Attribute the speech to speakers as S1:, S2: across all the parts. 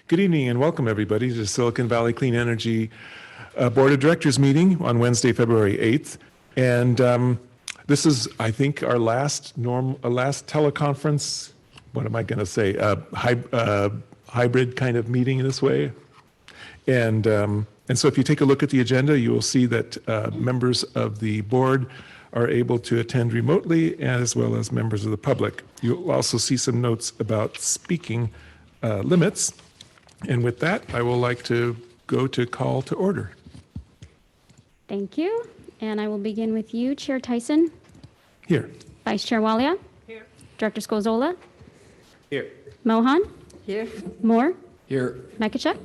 S1: Good evening and welcome everybody to the Silicon Valley Clean Energy Board of Directors meeting on Wednesday, February 8th. And this is, I think, our last teleconference. What am I going to say? Hybrid kind of meeting in this way. And so if you take a look at the agenda, you will see that members of the board are able to attend remotely, as well as members of the public. You'll also see some notes about speaking limits. And with that, I will like to go to call to order.
S2: Thank you. And I will begin with you, Chair Tyson.
S1: Here.
S2: Vice Chair Walia.
S3: Here.
S2: Director Scozola.
S3: Here.
S2: Mohan.
S3: Here.
S2: Moore.
S3: Here.
S2: Mekachuk.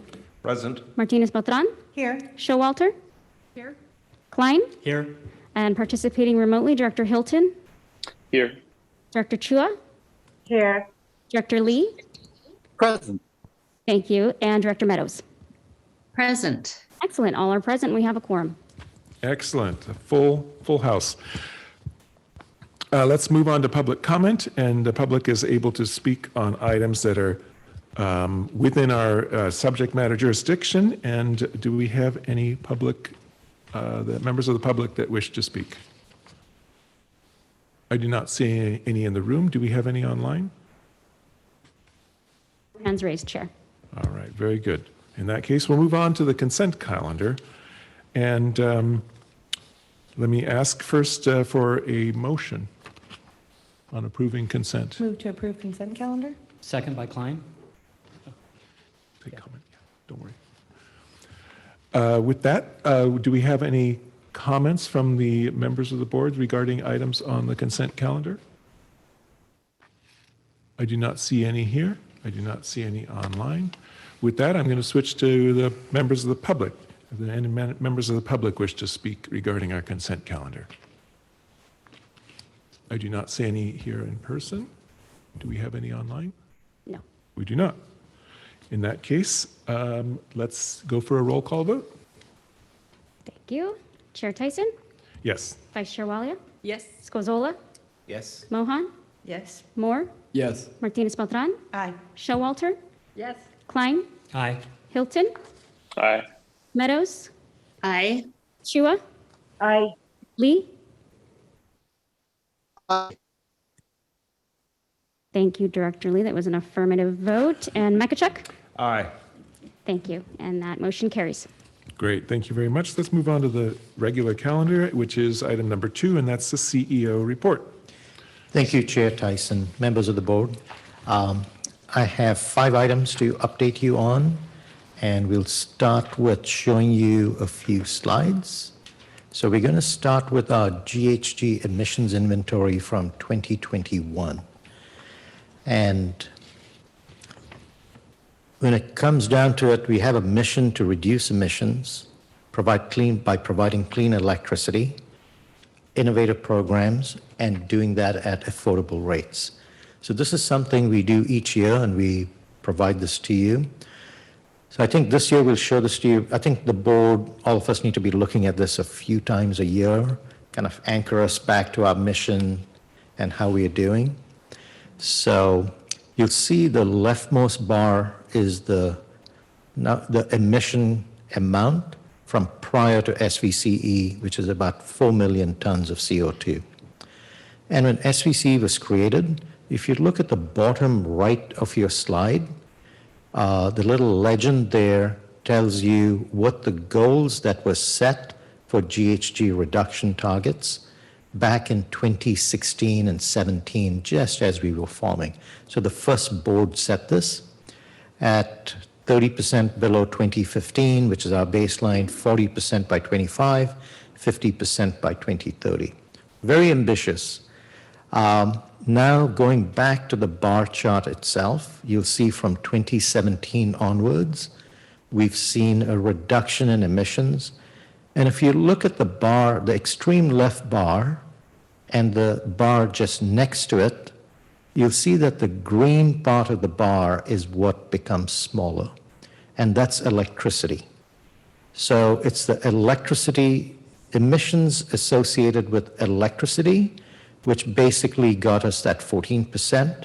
S3: Present.
S2: Martinez Beltran.
S3: Here.
S2: Showalter.
S3: Here.
S2: Klein.
S3: Here.
S2: And participating remotely, Director Hilton.
S4: Here.
S2: Director Chua.
S5: Here.
S2: Director Lee.
S4: Present.
S2: Thank you. And Director Meadows.
S5: Present.
S2: Excellent. All are present. We have a quorum.
S1: Excellent. A full house. Let's move on to public comment, and the public is able to speak on items that are within our subject matter jurisdiction. And do we have any members of the public that wish to speak? I do not see any in the room. Do we have any online?
S2: Hands raised, Chair.
S1: All right, very good. In that case, we'll move on to the consent calendar. And let me ask first for a motion on approving consent.
S5: Move to approve consent calendar?
S6: Second by Klein.
S1: Take comment. Yeah, don't worry. With that, do we have any comments from the members of the board regarding items on the consent calendar? I do not see any here. I do not see any online. With that, I'm going to switch to the members of the public. If any members of the public wish to speak regarding our consent calendar? I do not see any here in person. Do we have any online?
S2: No.
S1: We do not. In that case, let's go for a roll call vote.
S2: Thank you. Chair Tyson.
S1: Yes.
S2: Vice Chair Walia.
S5: Yes.
S2: Scozola.
S3: Yes.
S2: Mohan.
S5: Yes.
S2: Moore.
S3: Yes.
S2: Martinez Beltran.
S5: Aye.
S2: Showalter.
S5: Yes.
S2: Klein.
S6: Aye.
S2: Hilton.
S4: Aye.
S2: Meadows.
S5: Aye.
S2: Chua.
S5: Aye.
S2: Lee. Thank you, Director Lee. That was an affirmative vote. And Mekachuk?
S3: Aye.
S2: Thank you. And that motion carries.
S1: Great, thank you very much. Let's move on to the regular calendar, which is item number 2, and that's the CEO report.
S7: Thank you, Chair Tyson, members of the board. I have 5 items to update you on, and we'll start with showing you a few slides. So we're going to start with our GHG emissions inventory from 2021. And when it comes down to it, we have a mission to reduce emissions, by providing clean electricity, innovative programs, and doing that at affordable rates. So this is something we do each year, and we provide this to you. So I think this year we'll show this to you. I think the board, all of us need to be looking at this a few times a year, kind of anchor us back to our mission and how we are doing. So you'll see the leftmost bar is the emission amount from prior to SVCE, which is about 4 million tons of CO2. And when SVCE was created, if you look at the bottom right of your slide, the little legend there tells you what the goals that were set for GHG reduction targets back in 2016 and 17, just as we were forming. So the first board set this at 30% below 2015, which is our baseline, 40% by 25, 50% by 2030. Very ambitious. Now going back to the bar chart itself, you'll see from 2017 onwards, we've seen a reduction in emissions. And if you look at the bar, the extreme left bar, and the bar just next to it, you'll see that the green part of the bar is what becomes smaller, and that's electricity. So it's the electricity emissions associated with electricity, which basically got us that 14%.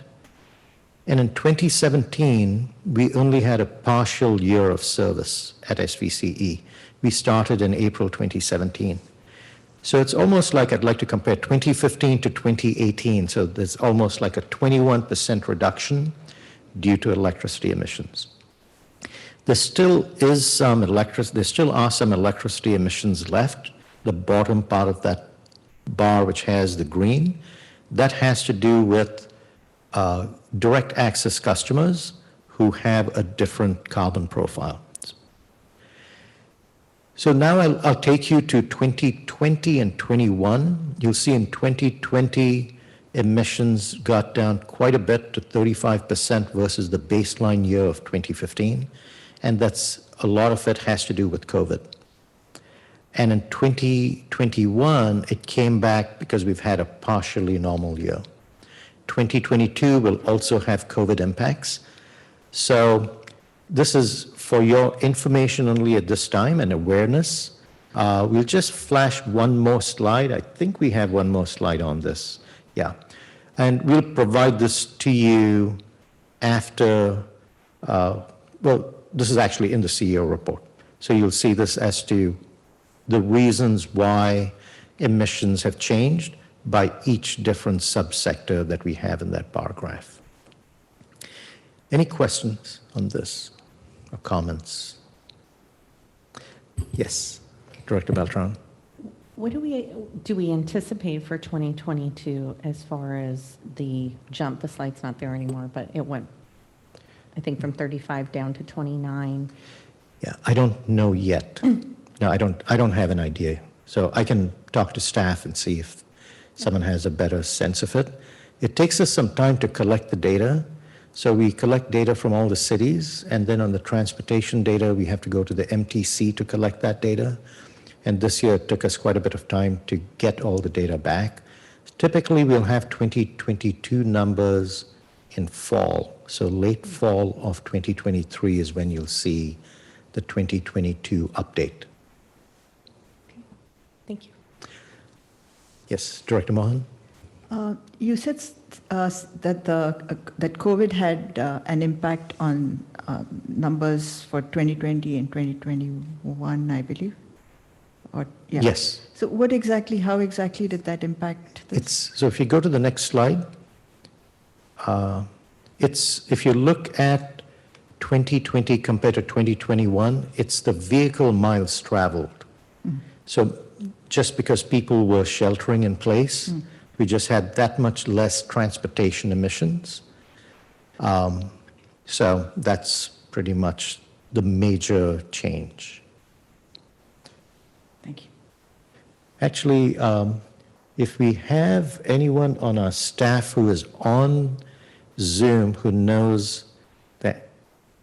S7: And in 2017, we only had a partial year of service at SVCE. We started in April 2017. So it's almost like I'd like to compare 2015 to 2018. So there's almost like a 21% reduction due to electricity emissions. There still are some electricity emissions left. The bottom part of that bar, which has the green, that has to do with direct access customers who have a different carbon profile. So now I'll take you to 2020 and 21. You'll see in 2020, emissions got down quite a bit to 35% versus the baseline year of 2015. And a lot of it has to do with COVID. And in 2021, it came back because we've had a partially normal year. 2022 will also have COVID impacts. So this is for your information only at this time and awareness. We'll just flash one more slide. I think we have one more slide on this. Yeah. And we'll provide this to you after, this is actually in the CEO report. So you'll see this as to the reasons why emissions have changed by each different subsector that we have in that bar graph. Any questions on this or comments? Yes, Director Beltran.
S5: What do we anticipate for 2022 as far as the jump? The slide's not there anymore, but it went, I think, from 35 down to 29.
S7: Yeah, I don't know yet. No, I don't have an idea. So I can talk to staff and see if someone has a better sense of it. It takes us some time to collect the data. So we collect data from all the cities, and then on the transportation data, we have to go to the MTC to collect that data. And this year it took us quite a bit of time to get all the data back. Typically, we'll have 2022 numbers in fall. So late fall of 2023 is when you'll see the 2022 update.
S5: Thank you.
S7: Yes, Director Mohan?
S6: You said that COVID had an impact on numbers for 2020 and 2021, I believe. Yeah.
S7: Yes.
S6: So how exactly did that impact this?
S7: So if you go to the next slide, if you look at 2020 compared to 2021, it's the vehicle miles traveled. So just because people were sheltering in place, we just had that much less transportation emissions. So that's pretty much the major change.
S6: Thank you.
S7: Actually, if we have anyone on our staff who is on Zoom who knows that,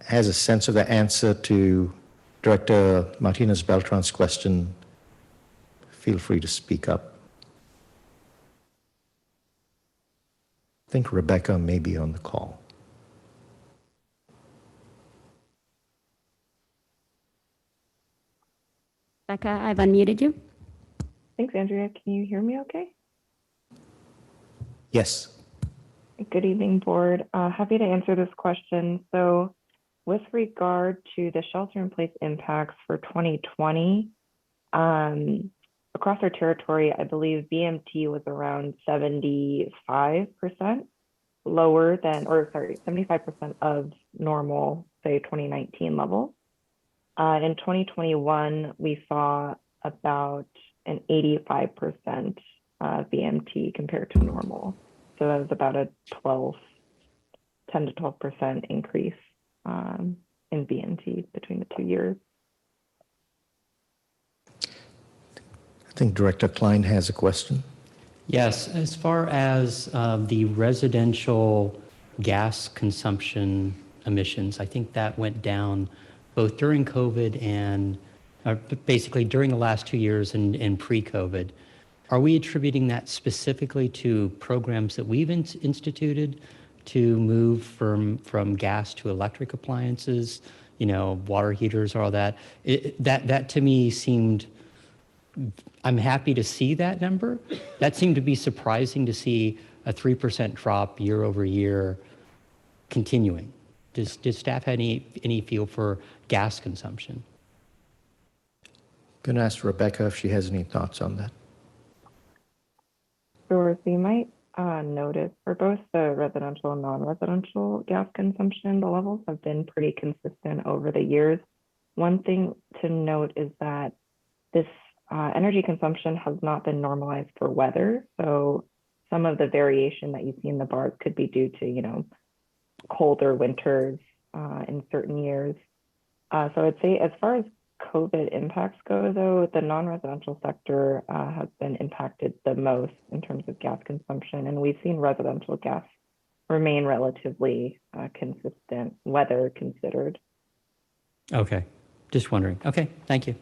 S7: has a sense of the answer to Director Martinez Beltran's question, feel free to speak up. I think Rebecca may be on the call.
S2: Becca, I've unmuted you.
S8: Thanks, Andrea. Can you hear me okay?
S7: Yes.
S8: Good evening, board. Happy to answer this question. So with regard to the shelter-in-place impacts for 2020, across our territory, I believe BMT was around 75% lower than, 75% of normal, say 2019 levels. In 2021, we saw about an 85% BMT compared to normal. So that was about a 10 to 12% increase in BMT between the 2 years.
S7: I think Director Klein has a question.
S9: Yes, as far as the residential gas consumption emissions, I think that went down both during COVID and basically during the last 2 years and pre-COVID. Are we attributing that specifically to programs that we've instituted to move from gas to electric appliances, water heaters, all that? That to me seemed, I'm happy to see that number. That seemed to be surprising to see a 3% drop year over year continuing? Does staff have any feel for gas consumption?
S7: Going to ask Rebecca if she has any thoughts on that.
S8: Sure. So you might notice for both the residential and non-residential gas consumption, the levels have been pretty consistent over the years. One thing to note is that this energy consumption has not been normalized for weather. So some of the variation that you see in the bars could be due to, colder winters in certain years. So I'd say as far as COVID impacts go, though, the non-residential sector has been impacted the most in terms of gas consumption. And we've seen residential gas remain relatively consistent, weather considered.
S9: Okay, just wondering. Okay, thank you.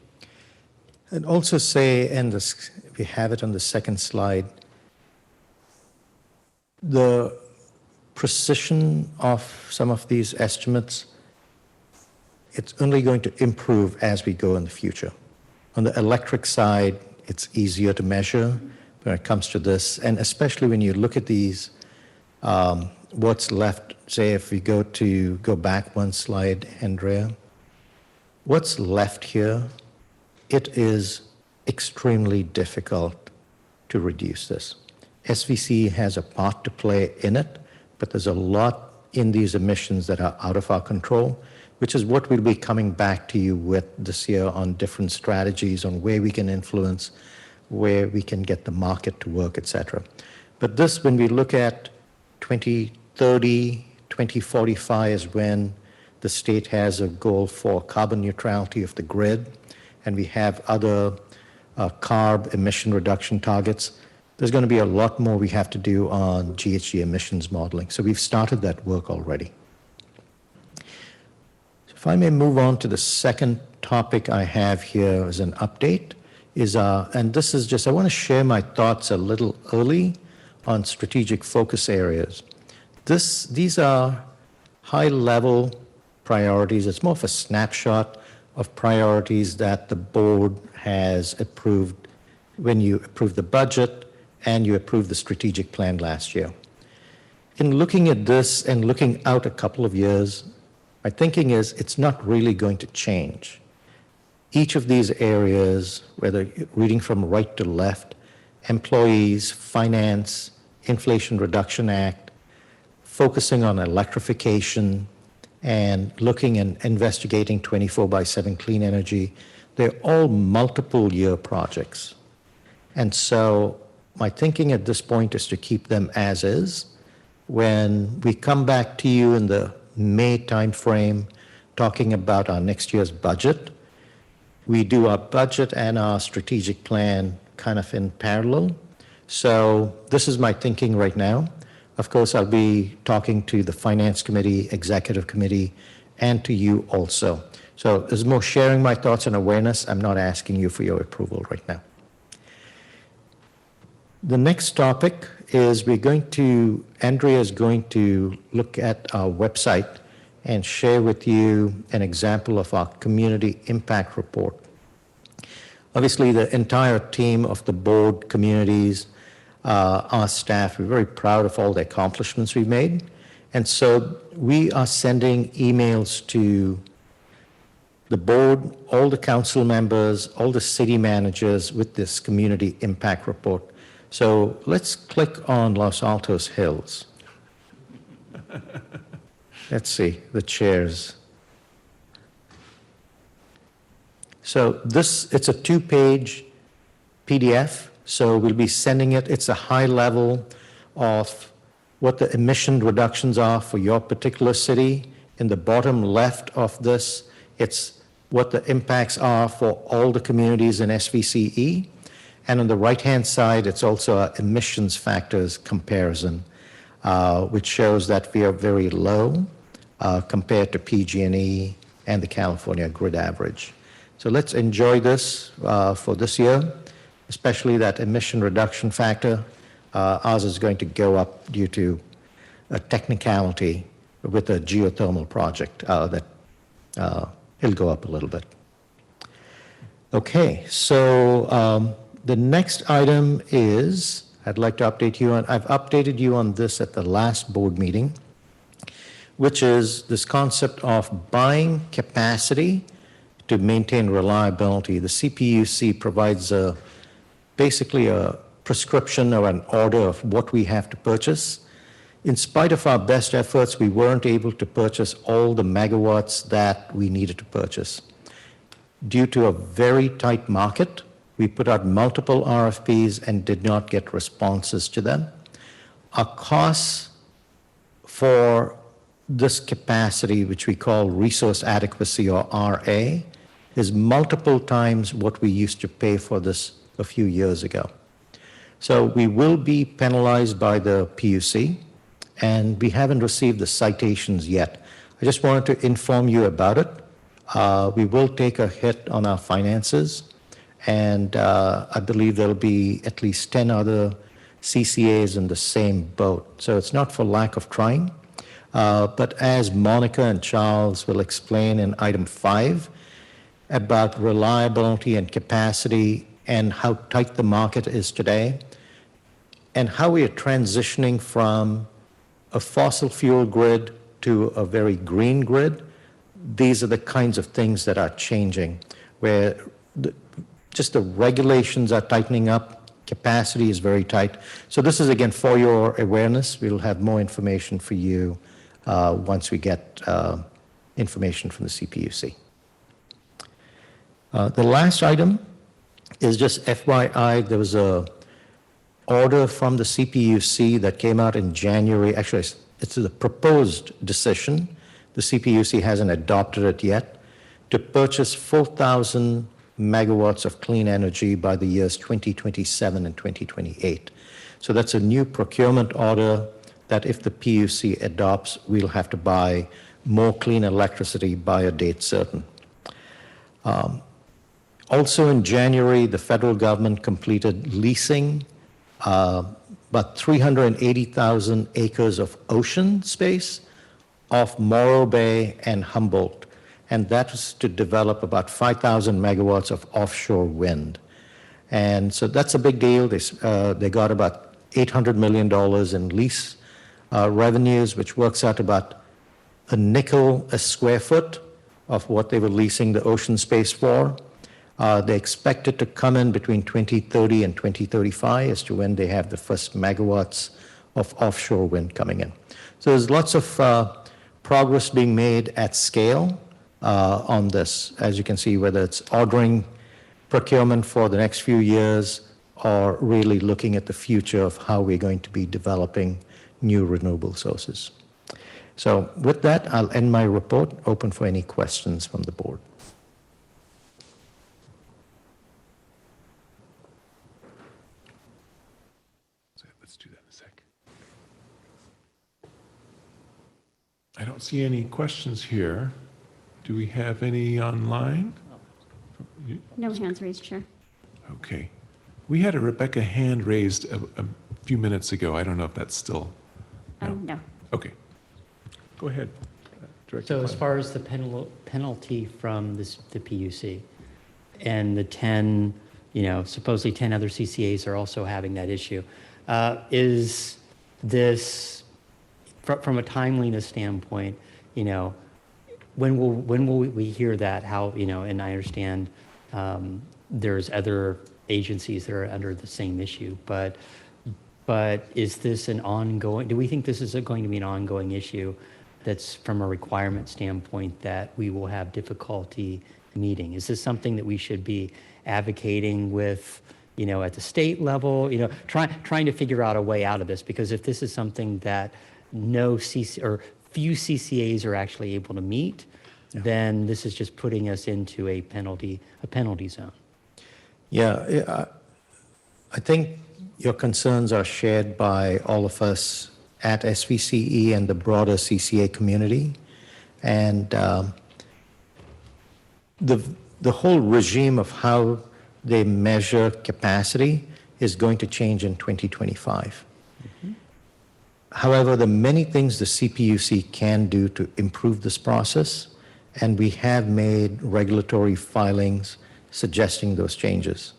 S7: And also say, and this, we have it on the second slide, the precision of some of these estimates, it's only going to improve as we go in the future. On the electric side, it's easier to measure when it comes to this, and especially when you look at these, what's left, say if we go back one slide, Andrea, what's left here, it is extremely difficult to reduce this. SVCE has a part to play in it, but there's a lot in these emissions that are out of our control, which is what we'll be coming back to you with this year on different strategies on where we can influence, where we can get the market to work, et cetera. But this, when we look at 2030, 2045 is when the state has a goal for carbon neutrality of the grid, and we have other CARB emission reduction targets. There's going to be a lot more we have to do on GHG emissions modeling. So we've started that work already. If I may move on to the second topic I have here as an update is, and this is just, I want to share my thoughts a little early on strategic focus areas. These are high-level priorities. It's more of a snapshot of priorities that the board has approved when you approved the budget and you approved the strategic plan last year. In looking at this and looking out a couple of years, my thinking is it's not really going to change. Each of these areas, whether reading from right to left, employees, finance, Inflation Reduction Act, focusing on electrification, and looking and investigating 24/7 clean energy, they're all multiple year projects. And so my thinking at this point is to keep them as is. When we come back to you in the May timeframe talking about our next year's budget, we do our budget and our strategic plan kind of in parallel. So this is my thinking right now. Of course, I'll be talking to the Finance Committee, Executive Committee, and to you also. So there's more sharing my thoughts and awareness. I'm not asking you for your approval right now. The next topic is Andrea is going to look at our website and share with you an example of our community impact report. Obviously, the entire team of the board, communities, our staff, we're very proud of all the accomplishments we've made. And so we are sending emails to the board, all the council members, all the city managers with this community impact report. So let's click on Los Altos Hills. Let's see, the chairs. So it's a 2-page PDF. So we'll be sending it. It's a high level of what the emission reductions are for your particular city. In the bottom left of this, it's what the impacts are for all the communities in SVCE. And on the right-hand side, it's also an emissions factors comparison, which shows that we are very low compared to PG&E and the California grid average. So let's enjoy this for this year, especially that emission reduction factor. Ours is going to go up due to a technicality with a geothermal project that it'll go up a little bit. Okay, so the next item is, I'd like to update you on, I've updated you on this at the last board meeting. which is this concept of buying capacity to maintain reliability. The CPUC provides basically a prescription or an order of what we have to purchase. In spite of our best efforts, we weren't able to purchase all the megawatts that we needed to purchase. Due to a very tight market, we put out multiple RFPs and did not get responses to them. Our costs for this capacity, which we call resource adequacy or RA, is multiple times what we used to pay for this a few years ago. So we will be penalized by the PUC, and we haven't received the citations yet. I just wanted to inform you about it. We will take a hit on our finances, and I believe there'll be at least 10 other CCAs in the same boat. So it's not for lack of trying, but as Monica and Charles will explain in item 5 about reliability and capacity and how tight the market is today, and how we are transitioning from a fossil fuel grid to a very green grid. These are the kinds of things that are changing, where just the regulations are tightening up, capacity is very tight. So this is, again, for your awareness. We'll have more information for you once we get information from the CPUC. The last item is just FYI, there was a order from the CPUC that came out in January. Actually, it's a proposed decision. The CPUC hasn't adopted it yet, to purchase 4,000 megawatts of clean energy by the years 2027 and 2028. So that's a new procurement order that if the PUC adopts, we'll have to buy more clean electricity by a date certain. Also in January, the federal government completed leasing about 380,000 acres of ocean space off Morro Bay and Humboldt, and that was to develop about 5,000 megawatts of offshore wind. And so that's a big deal. They got about $800 million in lease revenues, which works out about a nickel a square foot of what they were leasing the ocean space for. They expect it to come in between 2030 and 2035 as to when they have the first megawatts of offshore wind coming in. So there's lots of progress being made at scale on this, as you can see, whether it's ordering procurement for the next few years or really looking at the future of how we're going to be developing new renewable sources. So with that, I'll end my report, open for any questions from the board.
S1: Let's do that in a sec. I don't see any questions here. Do we have any online?
S2: No hands raised, Chair.
S1: Okay. We had a Rebecca hand raised a few minutes ago. I don't know if that's still.
S2: No.
S1: Okay. Go ahead. Director
S9: So as
S1: Klein.
S9: far as the penalty from the PUC and the 10, supposedly 10 other CCAs are also having that issue, is this, from a timeliness standpoint, when will we hear that? How, and I understand there's other agencies that are under the same issue, but is this an ongoing, do we think this is going to be an ongoing issue that's from a requirement standpoint that we will have difficulty meeting? Is this something that we should be advocating with, at the state level, trying to figure out a way out of this? Because if this is something that few CCAs are actually able to meet, then this is just putting us into a penalty zone.
S7: Yeah, I think your concerns are shared by all of us at SVCE and the broader CCA community. And the whole regime of how they measure capacity is going to change in 2025. Mm-hmm. However, there are many things the CPUC can do to improve this process, and we have made regulatory filings suggesting those changes.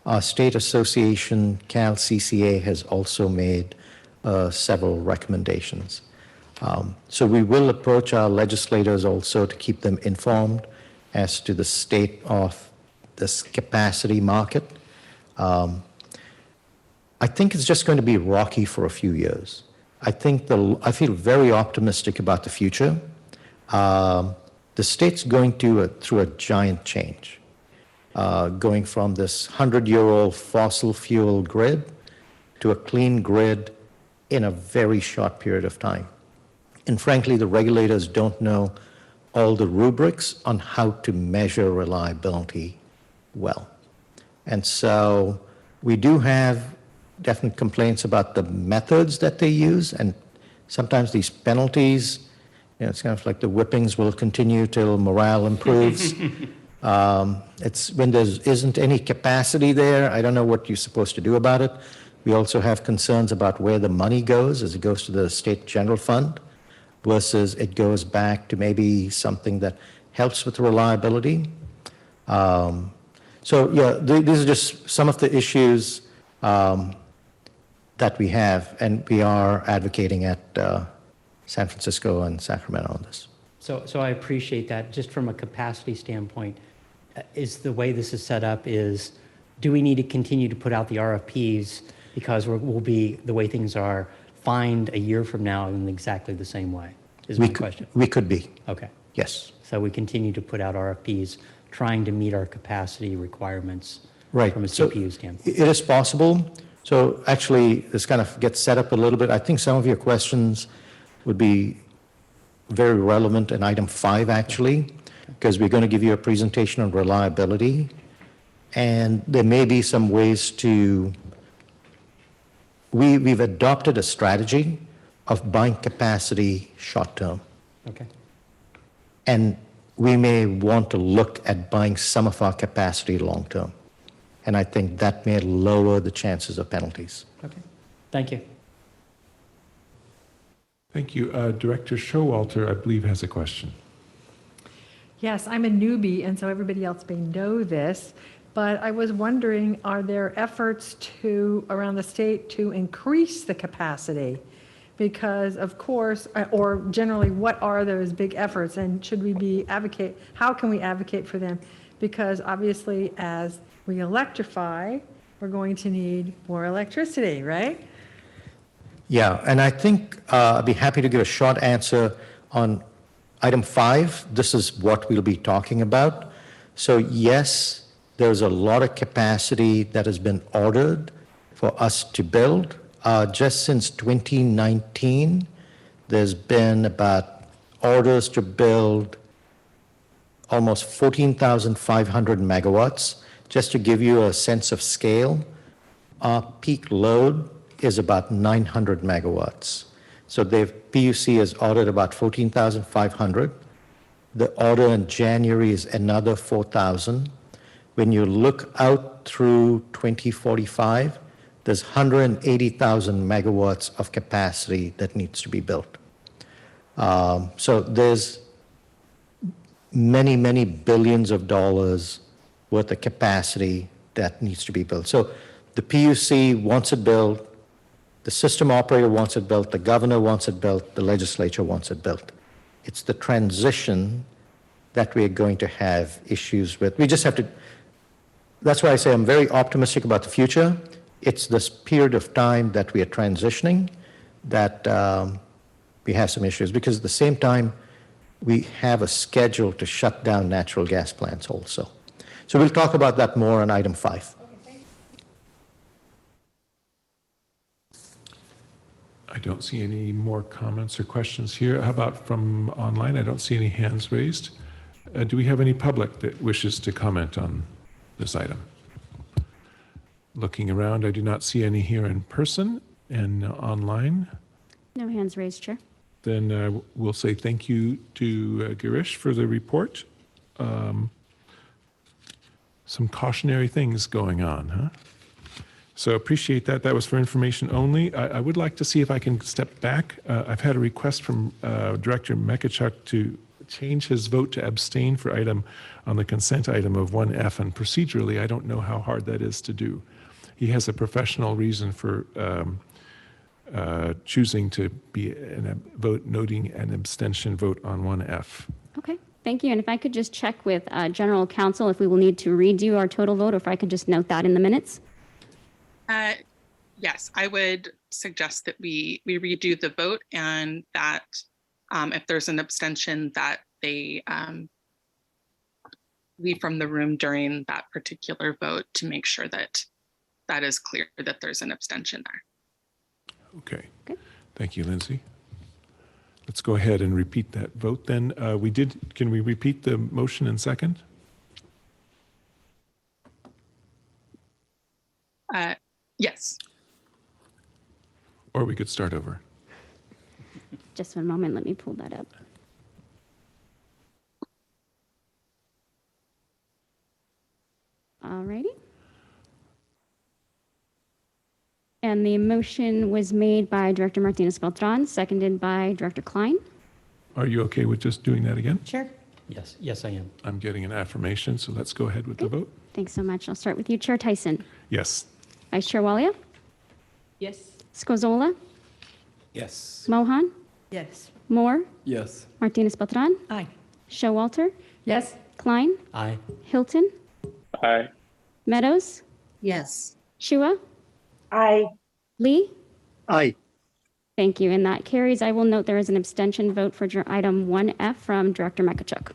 S7: Our state association, CalCCA, has also made several recommendations. So we will approach our legislators also to keep them informed as to the state of this capacity market. I think it's just going to be rocky for a few years. I feel very optimistic about the future. The state's going through a giant change, going from this 100-year-old fossil fuel grid to a clean grid in a very short period of time. And frankly, the regulators don't know all the rubrics on how to measure reliability well. And so we do have definite complaints about the methods that they use, and sometimes these penalties, it's kind of like the whippings will continue till morale improves. It's when there isn't any capacity there, I don't know what you're supposed to do about it. We also have concerns about where the money goes, as it goes to the state general fund versus it goes back to maybe something that helps with reliability. So yeah, these are just some of the issues that we have, and we are advocating at San Francisco and Sacramento on this.
S9: So I appreciate that. Just from a capacity standpoint, is the way this is set up is, do we need to continue to put out the RFPs because we'll be, the way things are, fined a year from now in exactly the same way, is my question.
S7: We could be,
S9: Okay.
S7: yes.
S9: So we continue to put out RFPs, trying to meet our capacity requirements
S7: Right.
S9: from a
S7: So
S9: CPU standpoint.
S7: it is possible. So actually, this kind of gets set up a little bit. I think some of your questions would be very relevant in item 5, actually, because we're going to give you a presentation on reliability. And there may be some ways to, we've adopted a strategy of buying capacity short term.
S9: Okay.
S7: And we may want to look at buying some of our capacity long term. And I think that may lower the chances of penalties.
S9: Okay. Thank you.
S1: Thank you. Director Showalter, I believe, has a question.
S10: Yes, I'm a newbie, and so everybody else may know this, but I was wondering, are there efforts around the state to increase the capacity? Because of course, or generally, what are those big efforts, and should we how can we advocate for them? Because obviously, as we electrify, we're going to need more electricity, right?
S7: Yeah, and I think I'd be happy to give a short answer on item 5. This is what we'll be talking about. So yes, there's a lot of capacity that has been ordered for us to build. Just since 2019, there's been about orders to build almost 14,500 megawatts. Just to give you a sense of scale, our peak load is about 900 megawatts. So PUC has ordered about 14,500. The order in January is another 4,000. When you look out through 2045, there's 180,000 megawatts of capacity that needs to be built. So there's many, many billions of dollars worth of capacity that needs to be built. So the PUC wants it built, the system operator wants it built, the governor wants it built, the legislature wants it built. It's the transition that we're going to have issues with. We just have to, that's why I say I'm very optimistic about the future. It's this period of time that we are transitioning that we have some issues, because at the same time, we have a schedule to shut down natural gas plants also. So we'll talk about that more on item 5.
S1: I don't see any more comments or questions here. How about from online? I don't see any hands raised. Do we have any public that wishes to comment on this item? Looking around, I do not see any here in person and online.
S2: No hands raised, Chair.
S1: Then we'll say thank you to Girish for the report. Some cautionary things going on, huh? So appreciate that. That was for information only. I would like to see if I can step back. I've had a request from Director Mekachuk to change his vote to abstain for item on the consent item of 1F, and procedurally, I don't know how hard that is to do. He has a professional reason for choosing to be noting an abstention vote on 1F.
S2: Okay, thank you. And if I could just check with General Counsel if we will need to redo our total vote, or if I could just note that in the minutes.
S11: Yes, I would suggest that we redo the vote, and that if there's an abstention, that they leave from the room during that particular vote to make sure that that is clear that there's an abstention there.
S1: Okay.
S2: Okay.
S1: Thank you, Lindsay. Let's go ahead and repeat that vote then. Can we repeat the motion and second?
S11: Yes.
S1: Or we could start over.
S2: Just one moment, let me pull that up. Alrighty. And the motion was made by Director Martinez Beltran, seconded by Director Klein.
S1: Are you okay with just doing that again?
S5: Sure.
S9: Yes, I am.
S1: I'm getting an affirmation, so let's go ahead with the vote.
S2: Thanks so much. I'll start with you, Chair Tyson.
S1: Yes.
S2: Vice Chair Walia,
S10: Yes.
S2: Scozola,
S3: Yes.
S2: Mohan,
S10: Yes.
S2: Moore,
S3: Yes.
S2: Martinez Beltran,
S5: Aye.
S2: Showalter,
S10: Yes.
S2: Klein,
S9: Aye.
S2: Hilton,
S4: Aye.
S2: Meadows,
S5: Yes.
S2: Shua,
S8: Aye.
S2: Lee.
S4: Aye.
S2: Thank you. And that carries. I will note there is an abstention vote for item 1F from Director Mekachuk.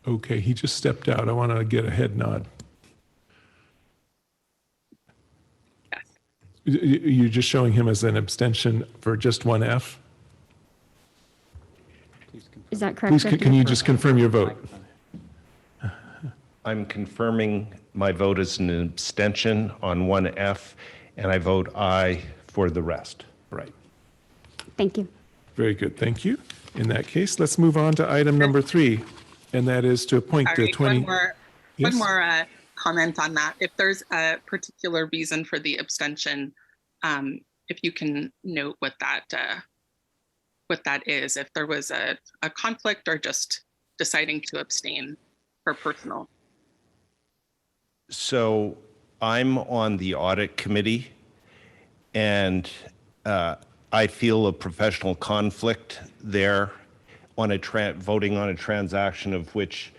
S1: Okay, he just stepped out. I want to get a head nod. You're just showing him as an abstention for just 1F?
S2: Is that correct?
S1: Please,
S2: Director?
S1: can you just confirm your vote?
S3: I'm confirming my vote as an abstention on 1F, and I vote aye for the rest.
S1: Right.
S2: Thank you.
S1: Very good. Thank you. In that case, let's move on to item number 3, and that is to appoint the
S11: Sorry,
S1: 20.
S11: one more comment on that. If there's a particular reason for the abstention, if you can note what that is, if there was a conflict or just deciding to abstain for personal.
S3: So I'm on the audit committee, and I feel a professional conflict there on voting on a transaction of which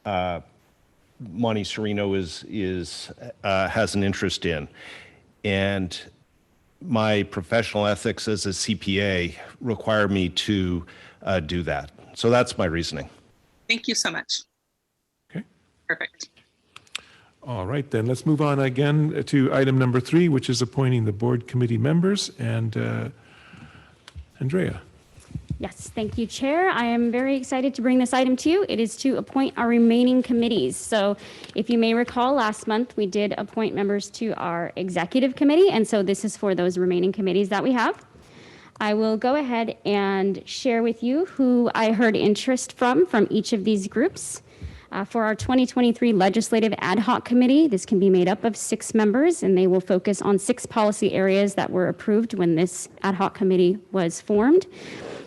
S3: Monty Serino has an interest in. And my professional ethics as a CPA require me to do that. So that's my reasoning.
S11: Thank you so much.
S1: Okay.
S11: Perfect.
S1: All right, then let's move on again to item number 3, which is appointing the board committee members. And Andrea.
S2: Yes, thank you, Chair. I am very excited to bring this item to you. It is to appoint our remaining committees. So if you may recall, last month we did appoint members to our executive committee, and so this is for those remaining committees that we have. I will go ahead and share with you who I heard interest from each of these groups. For our 2023 Legislative Ad Hoc Committee, this can be made up of 6 members, and they will focus on 6 policy areas that were approved when this ad hoc committee was formed.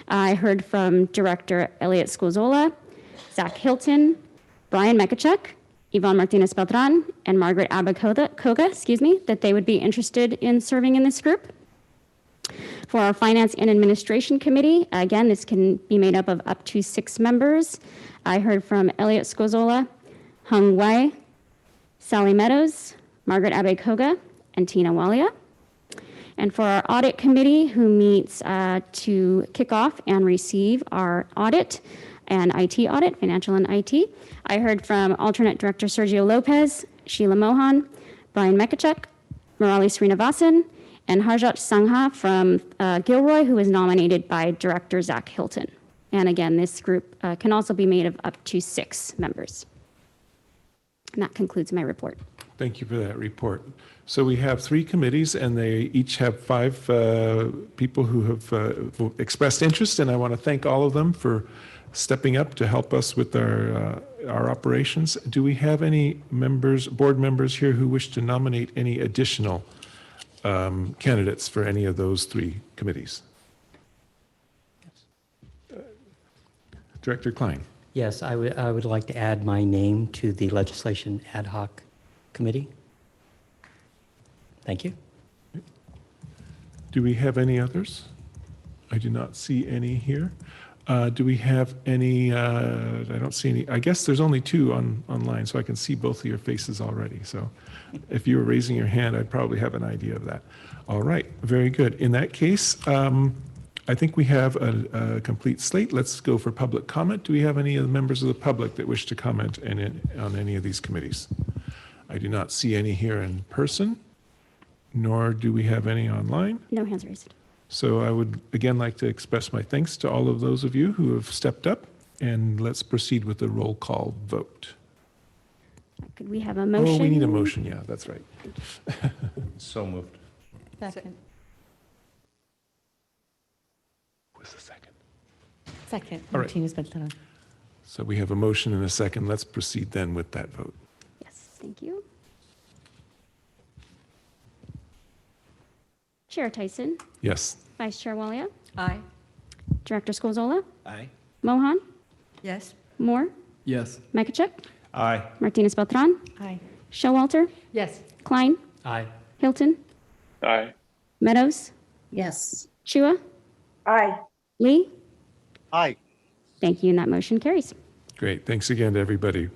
S2: I heard from Director Elliot Scozola, Zach Hilton, Brian Mekachuk, Yvonne Martinez Beltran, and Margaret Abakoga, that they would be interested in serving in this group. For our Finance and Administration Committee, again, this can be made up of up to 6 members. I heard from Elliot Scozola, Hung Wei, Sally Meadows, Margaret Abakoga, and Tina Walia. And for our Audit Committee, who meets to kick off and receive our audit and IT audit, financial and IT, I heard from Alternate Director Sergio Lopez, Sheila Mohan, Brian Mekachuk, Murali Srinivasan, and Harjot Sangha from Gilroy, who was nominated by Director Zach Hilton. And again, this group can also be made of up to 6 members. And that concludes my report.
S1: Thank you for that report. So we have 3 committees, and they each have 5 people who have expressed interest, and I want to thank all of them for stepping up to help us with our operations. Do we have any board members here who wish to nominate any additional candidates for any of those 3 committees? Director Klein.
S9: Yes, I would like to add my name to the Legislation Ad Hoc Committee. Thank you.
S1: Do we have any others? I do not see any here. Do we have any, I don't see any, I guess there's only two online, so I can see both of your faces already. So if you were raising your hand, I'd probably have an idea of that. All right, very good. In that case, I think we have a complete slate. Let's go for public comment. Do we have any of the members of the public that wish to comment on any of these committees? I do not see any here in person, nor do we have any online.
S2: No hands raised.
S1: So I would again like to express my thanks to all of those of you who have stepped up, and let's proceed with the roll call vote.
S2: Could we have a motion?
S1: Oh, we need a motion, yeah, that's right.
S3: So moved.
S5: Second.
S1: Who's the second?
S5: Second,
S1: All right.
S5: Martinez Beltran.
S1: So we have a motion and a second. Let's proceed then with that vote.
S2: Yes, thank you. Chair Tyson,
S1: Yes.
S2: Vice Chair Walia,
S10: Aye.
S2: Director Scozola,
S3: Aye.
S2: Mohan,
S10: Yes.
S2: Moore,
S4: Yes.
S2: Makachuk,
S3: Aye.
S2: Martinez Beltran,
S5: Aye.
S2: Showalter,
S10: Yes.
S2: Klein,
S9: Aye.
S2: Hilton,
S4: Aye.
S2: Meadows,
S5: Yes.
S2: Chua,
S8: Aye.
S2: Lee.
S3: Aye.
S2: Thank you, and that motion carries.
S1: Great. Thanks again to everybody.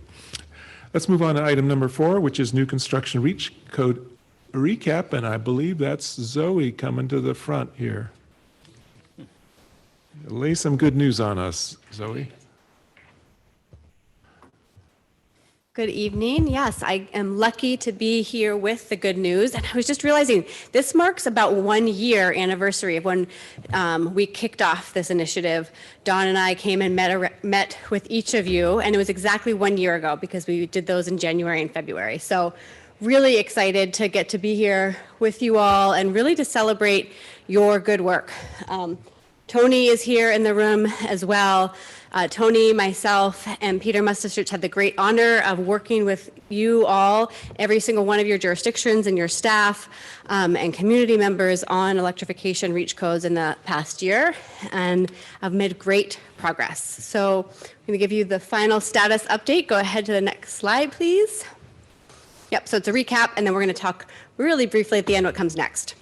S1: Let's move on to item number 4, which is new construction reach code recap, and I believe that's Zoe coming to the front here. Lay some good news on us, Zoe.
S12: Good evening. Yes, I am lucky to be here with the good news. And I was just realizing this marks about 1 year anniversary of when we kicked off this initiative. Dawn and I came and met with each of you, and it was exactly 1 year ago because we did those in January and February. So really excited to get to be here with you all and really to celebrate your good work. Tony is here in the room as well. Tony, myself, and Peter Mustachich had the great honor of working with you all, every single one of your jurisdictions and your staff and community members on electrification reach codes in the past year, and have made great progress. So I'm going to give you the final status update. Go ahead to the next slide, please. Yep, so it's a recap, and then we're going to talk really briefly at the end what comes next.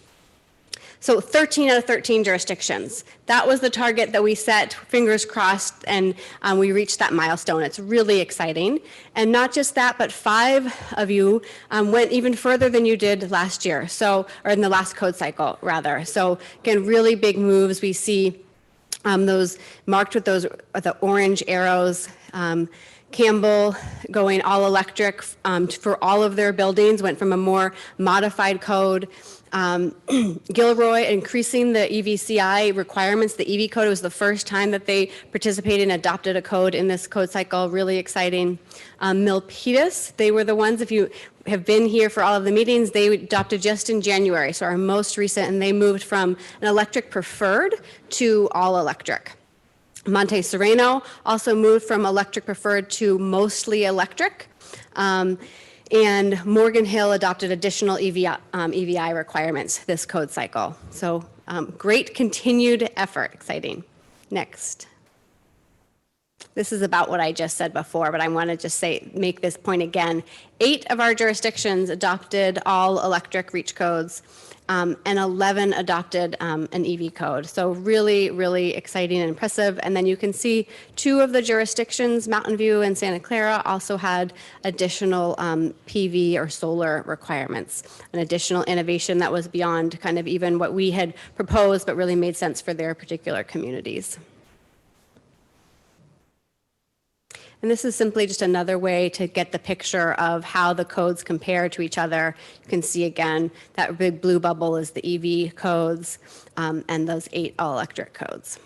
S12: So 13 out of 13 jurisdictions. That was the target that we set, fingers crossed, and we reached that milestone. It's really exciting. And not just that, but 5 of you went even further than you did last year, or in the last code cycle, rather. So again, really big moves. We see those marked with the orange arrows. Campbell going all electric for all of their buildings, went from a more modified code. Gilroy increasing the EVCI requirements. The EV code was the first time that they participated and adopted a code in this code cycle. Really exciting. Milpitas, they were the ones, if you have been here for all of the meetings, they adopted just in January, so our most recent, and they moved from an electric preferred to all electric. Monte Sereno also moved from electric preferred to mostly electric. And Morgan Hill adopted additional EVI requirements this code cycle. So great continued effort, exciting. Next. This is about what I just said before, but I want to just make this point again. 8 of our jurisdictions adopted all electric reach codes, and 11 adopted an EV code. So really, really exciting and impressive. And then you can see 2 of the jurisdictions, Mountain View and Santa Clara, also had additional PV or solar requirements, an additional innovation that was beyond kind of even what we had proposed, but really made sense for their particular communities. And this is simply just another way to get the picture of how the codes compare to each other. You can see again, that big blue bubble is the EV codes and those 8 all-electric codes.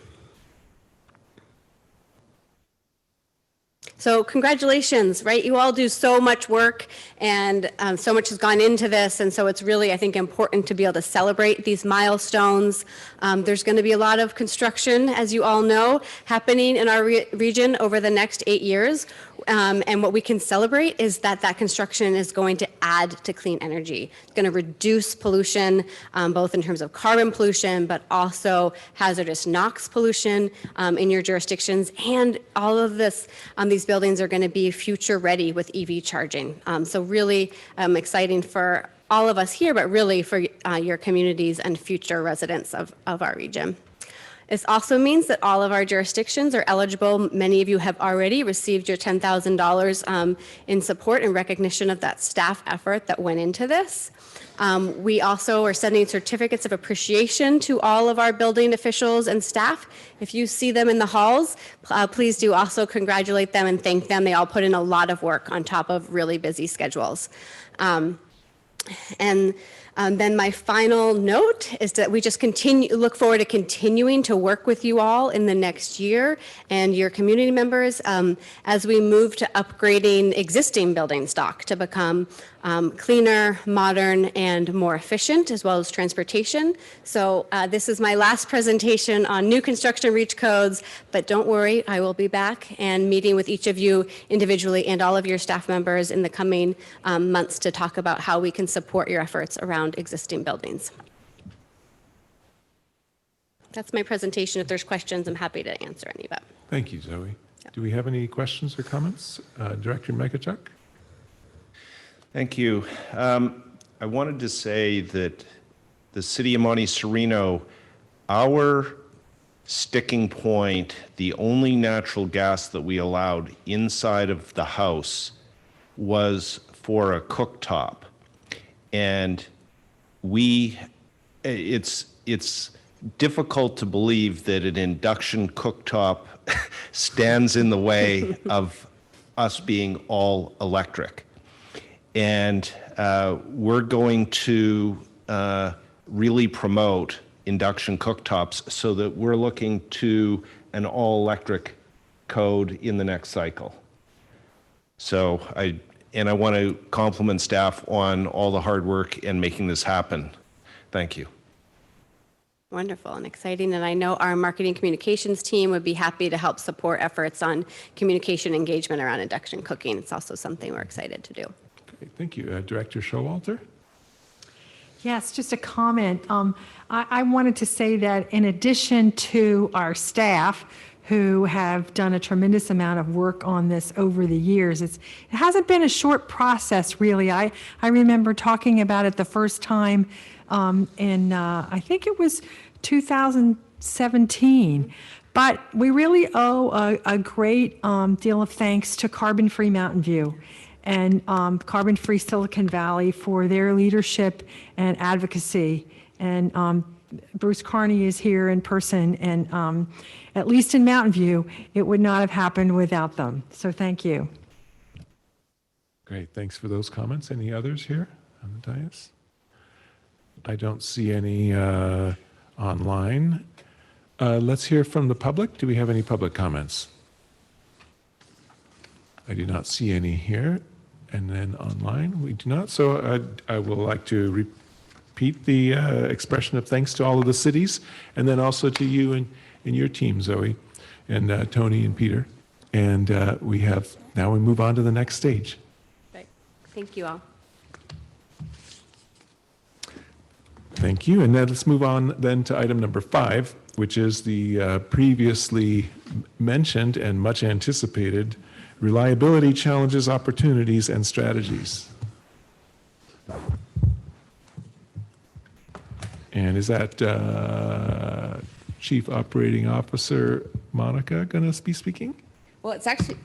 S12: So congratulations, right? You all do so much work, and so much has gone into this, and so it's really, I think, important to be able to celebrate these milestones. There's going to be a lot of construction, as you all know, happening in our region over the next 8 years. And what we can celebrate is that that construction is going to add to clean energy. It's going to reduce pollution, both in terms of carbon pollution, but also hazardous NOx pollution in your jurisdictions. And all of this, these buildings are going to be future ready with EV charging. So really exciting for all of us here, but really for your communities and future residents of our region. This also means that all of our jurisdictions are eligible. Many of you have already received your $10,000 in support and recognition of that staff effort that went into this. We also are sending certificates of appreciation to all of our building officials and staff. If you see them in the halls, please do also congratulate them and thank them. They all put in a lot of work on top of really busy schedules. Then my final note is that we just look forward to continuing to work with you all in the next year and your community members as we move to upgrading existing building stock to become cleaner, modern, and more efficient, as well as transportation. So this is my last presentation on new construction reach codes, but don't worry, I will be back and meeting with each of you individually and all of your staff members in the coming months to talk about how we can support your efforts around existing buildings. That's my presentation. If there's questions, I'm happy to answer any of them.
S1: Thank you, Zoe. Do we have any questions or comments? Director Mekachuk?
S3: Thank you. I wanted to say that the city of Monte Sereno, our sticking point, the only natural gas that we allowed inside of the house was for a cooktop. And it's difficult to believe that an induction cooktop stands in the way of us being all electric. And we're going to really promote induction cooktops so that we're looking to an all-electric code in the next cycle. So I want to compliment staff on all the hard work and making this happen. Thank you.
S12: Wonderful and exciting. And I know our marketing communications team would be happy to help support efforts on communication engagement around induction cooking. It's also something we're excited to do.
S1: Okay, thank you. Director Showalter?
S10: Yes, just a comment. I wanted to say that in addition to our staff, who have done a tremendous amount of work on this over the years. It hasn't been a short process, really. I remember talking about it the first time in, I think it was 2017. But we really owe a great deal of thanks to Carbon Free Mountain View and Carbon Free Silicon Valley for their leadership and advocacy. And Bruce Carney is here in person, and at least in Mountain View, it would not have happened without them. So thank you.
S1: Great, thanks for those comments. Any others here on the dais? I don't see any online. Let's hear from the public. Do we have any public comments? I do not see any here. And then online, we do not. So I would like to repeat the expression of thanks to all of the cities, and then also to you and your team, Zoe, and Tony and Peter. And now we move on to the next stage.
S12: Right. Thank you all.
S1: Thank you. And then let's move on then to item number 5, which is the previously mentioned and much anticipated reliability challenges, opportunities, and strategies. And is that Chief Operating Officer Monica going to be speaking?
S13: Well, it's actually,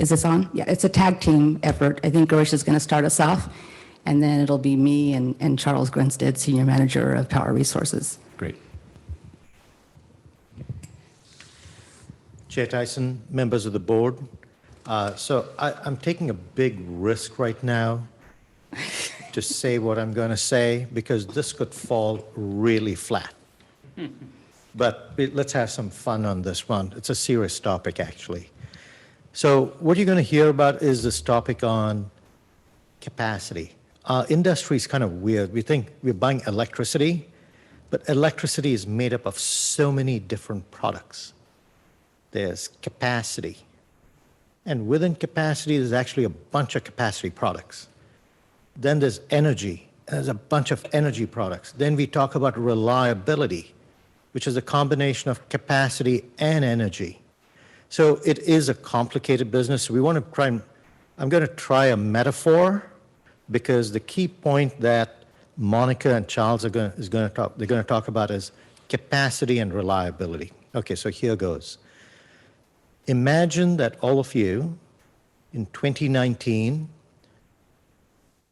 S13: is this on? Yeah, it's a tag team effort. I think Garisha's going to start us off, and then it'll be me and Charles Grinstead, Senior Manager of Power Resources.
S1: Great.
S7: Chair Tyson, members of the board. So I'm taking a big risk right now to say what I'm going to say, because this could fall really flat. But let's have some fun on this one. It's a serious topic, actually. So what you're going to hear about is this topic on capacity. Our industry is kind of weird. We think we're buying electricity, but electricity is made up of so many different products. There's capacity. And within capacity, there's actually a bunch of capacity products. Then there's energy. There's a bunch of energy products. Then we talk about reliability, which is a combination of capacity and energy. So it is a complicated business. We want to try, I'm going to try a metaphor because the key point that Monica and Charles are going to talk about is capacity and reliability. Okay, so here goes. Imagine that all of you in 2019,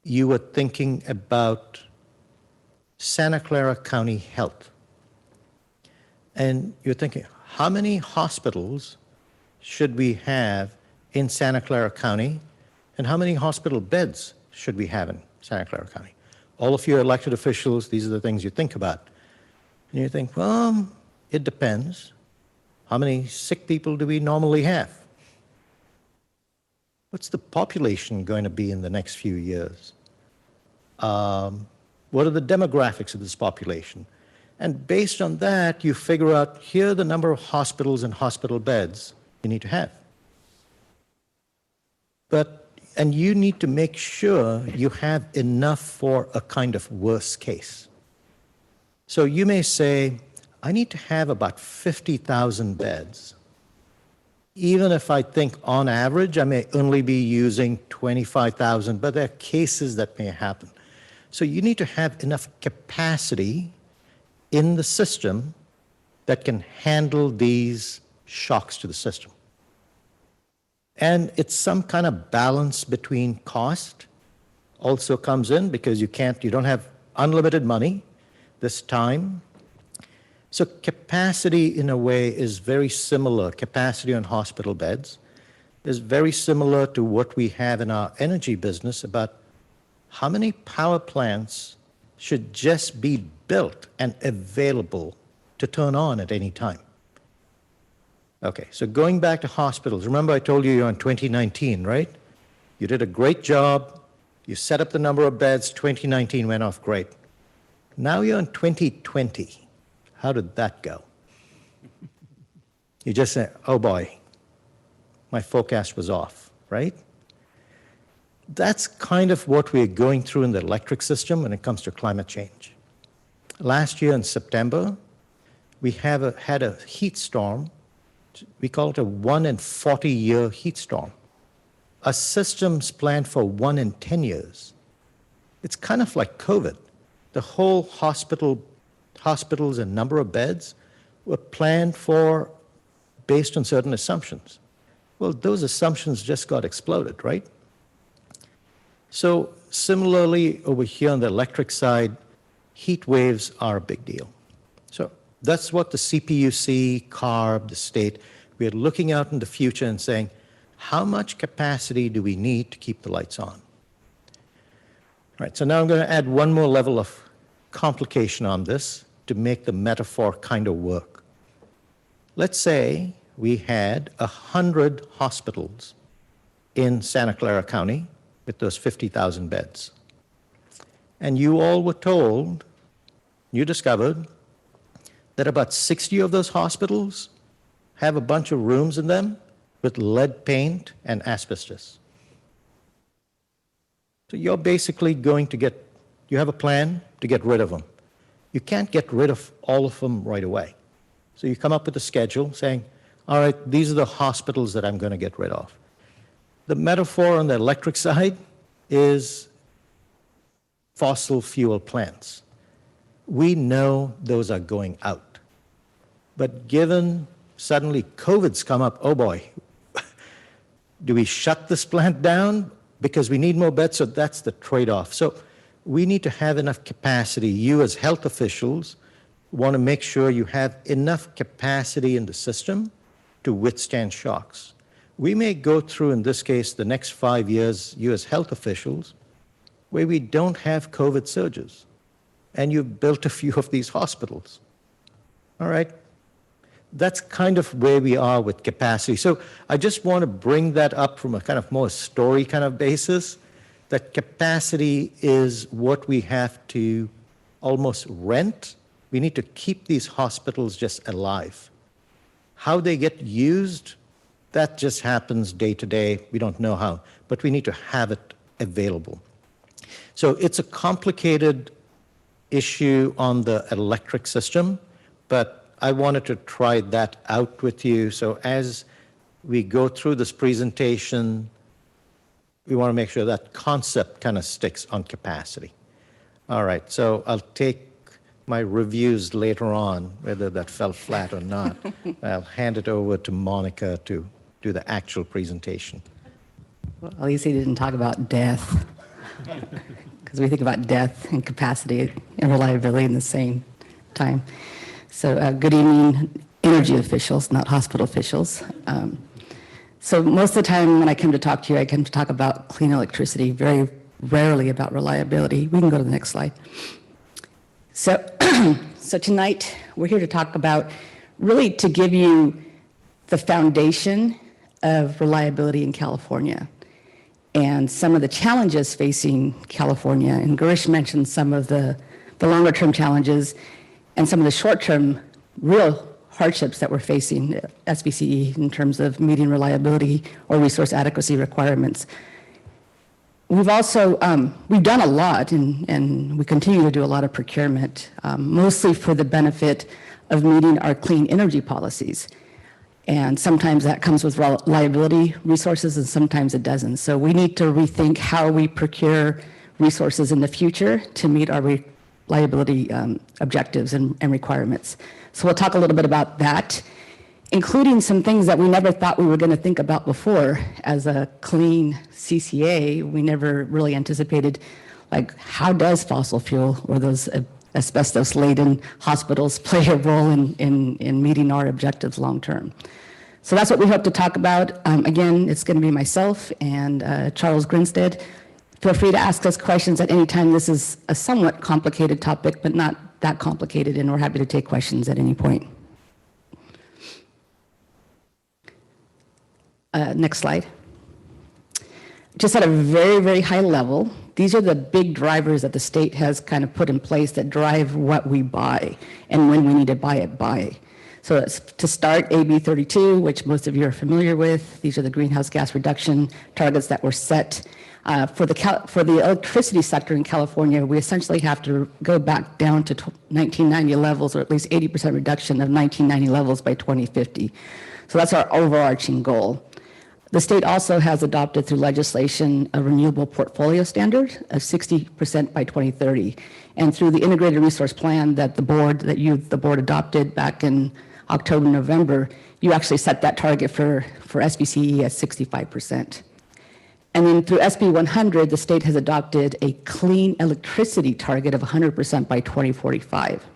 S7: you were thinking about Santa Clara County Health. And you're thinking, how many hospitals should we have in Santa Clara County? And how many hospital beds should we have in Santa Clara County? All of you elected officials, these are the things you think about. And you think, well, it depends. How many sick people do we normally have? What's the population going to be in the next few years? What are the demographics of this population? And based on that, you figure out here are the number of hospitals and hospital beds you need to have. And you need to make sure you have enough for a kind of worst case. So you may say, I need to have about 50,000 beds. Even if I think on average, I may only be using 25,000, but there are cases that may happen. So you need to have enough capacity in the system that can handle these shocks to the system. And it's some kind of balance between cost also comes in because you don't have unlimited money this time. So capacity in a way is very similar. Capacity on hospital beds is very similar to what we have in our energy business about how many power plants should just be built and available to turn on at any time. Okay, so going back to hospitals, remember I told you you're in 2019, right? You did a great job. You set up the number of beds. 2019 went off great. Now you're in 2020. How did that go? You just say, oh boy, my forecast was off, right? That's kind of what we're going through in the electric system when it comes to climate change. Last year in September, we had a heat storm. We call it a 1 in 40-year heat storm. Our system's planned for 1 in 10 years. It's kind of like COVID. The whole hospitals and number of beds were planned for based on certain assumptions. Well, those assumptions just got exploded, right? So similarly, over here on the electric side, heat waves are a big deal. So that's what the CPUC, CARB, the state, we're looking out in the future and saying, how much capacity do we need to keep the lights on? All right, so now I'm going to add one more level of complication on this to make the metaphor kind of work. Let's say we had 100 hospitals in Santa Clara County with those 50,000 beds. And you all were told, you discovered, that about 60 of those hospitals have a bunch of rooms in them with lead paint and asbestos. So you're basically going to you have a plan to get rid of them. You can't get rid of all of them right away. So you come up with a schedule saying, all right, these are the hospitals that I'm going to get rid of. The metaphor on the electric side is fossil fuel plants. We know those are going out. But given suddenly COVID's come up, oh boy, do we shut this plant down because we need more beds? So that's the trade-off. So we need to have enough capacity. You as health officials want to make sure you have enough capacity in the system to withstand shocks. We may go through, in this case, the next 5 years, you as health officials, where we don't have COVID surges, and you've built a few of these hospitals. All right? That's kind of where we are with capacity. So I just want to bring that up from a kind of more story kind of basis, that capacity is what we have to almost rent. We need to keep these hospitals just alive. How they get used, that just happens day to day. We don't know how, but we need to have it available. So it's a complicated issue on the electric system, but I wanted to try that out with you. So as we go through this presentation, we want to make sure that concept kind of sticks on capacity. All right, so I'll take my reviews later on, whether that fell flat or not. I'll hand it over to Monica to do the actual presentation.
S13: Well, at least he didn't talk about death, because we think about death and capacity and reliability in the same time. So good evening, energy officials, not hospital officials. So most of the time when I come to talk to you, I come to talk about clean electricity, very rarely about reliability. We can go to the next slide. So, so tonight we're here to talk about, really to give you the foundation of reliability in California and some of the challenges facing California. And Girish mentioned some of the longer term challenges and some of the short term real hardships that we're facing at SVCE in terms of meeting reliability or resource adequacy requirements. We've also, we've done a lot and we continue to do a lot of procurement, mostly for the benefit of meeting our clean energy policies. And sometimes that comes with reliability resources and sometimes it doesn't. So we need to rethink how we procure resources in the future to meet our reliability objectives and requirements. So we'll talk a little bit about that, including some things that we never thought we were going to think about before. As a clean CCA, we never really anticipated, like, how does fossil fuel or those asbestos-laden hospitals play a role in meeting our objectives long term? So that's what we hope to talk about. Again, it's going to be myself and Charles Grinstead. Feel free to ask us questions at any time. This is a somewhat complicated topic, but not that complicated, and we're happy to take questions at any point. Next slide. Just at a very, very high level, these are the big drivers that the state has kind of put in place that drive what we buy and when we need to buy it by. So to start, AB 32, which most of you are familiar with, these are the greenhouse gas reduction targets that were set. For the electricity sector in California, we essentially have to go back down to 1990 levels, or at least 80% reduction of 1990 levels by 2050. So that's our overarching goal. The state also has adopted through legislation a renewable portfolio standard of 60% by 2030. And through the integrated resource plan that the board adopted back in October, November, you actually set that target for SVCE at 65%. And then through SB 100, the state has adopted a clean electricity target of 100% by 2045.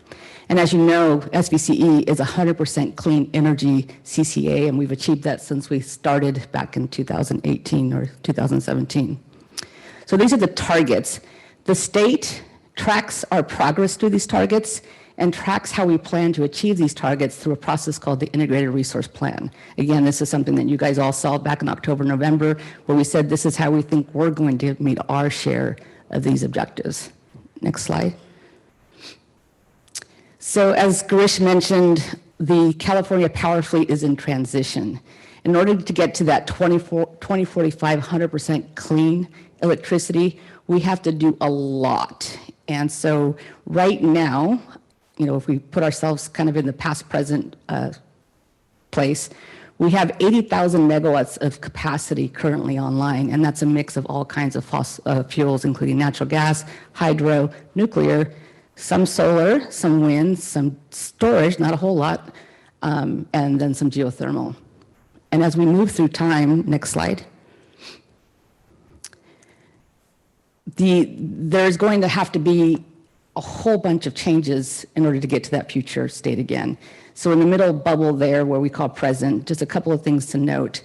S13: And as you know, SVCE is 100% clean energy CCA, and we've achieved that since we started back in 2018 or 2017. So these are the targets. The state tracks our progress through these targets and tracks how we plan to achieve these targets through a process called the Integrated Resource Plan. Again, this is something that you guys all saw back in October, November, where we said this is how we think we're going to meet our share of these objectives. Next slide. So as Girish mentioned, the California power fleet is in transition. In order to get to that 2045 100% clean electricity, we have to do a lot. And so right now, you know, if we put ourselves kind of in the past present place, we have 80,000 megawatts of capacity currently online, and that's a mix of all kinds of fuels, including natural gas, hydro, nuclear, some solar, some wind, some storage, not a whole lot, and then some geothermal. And as we move through time, next slide, there's going to have to be a whole bunch of changes in order to get to that future state again. So in the middle bubble there, where we call present, just a couple of things to note.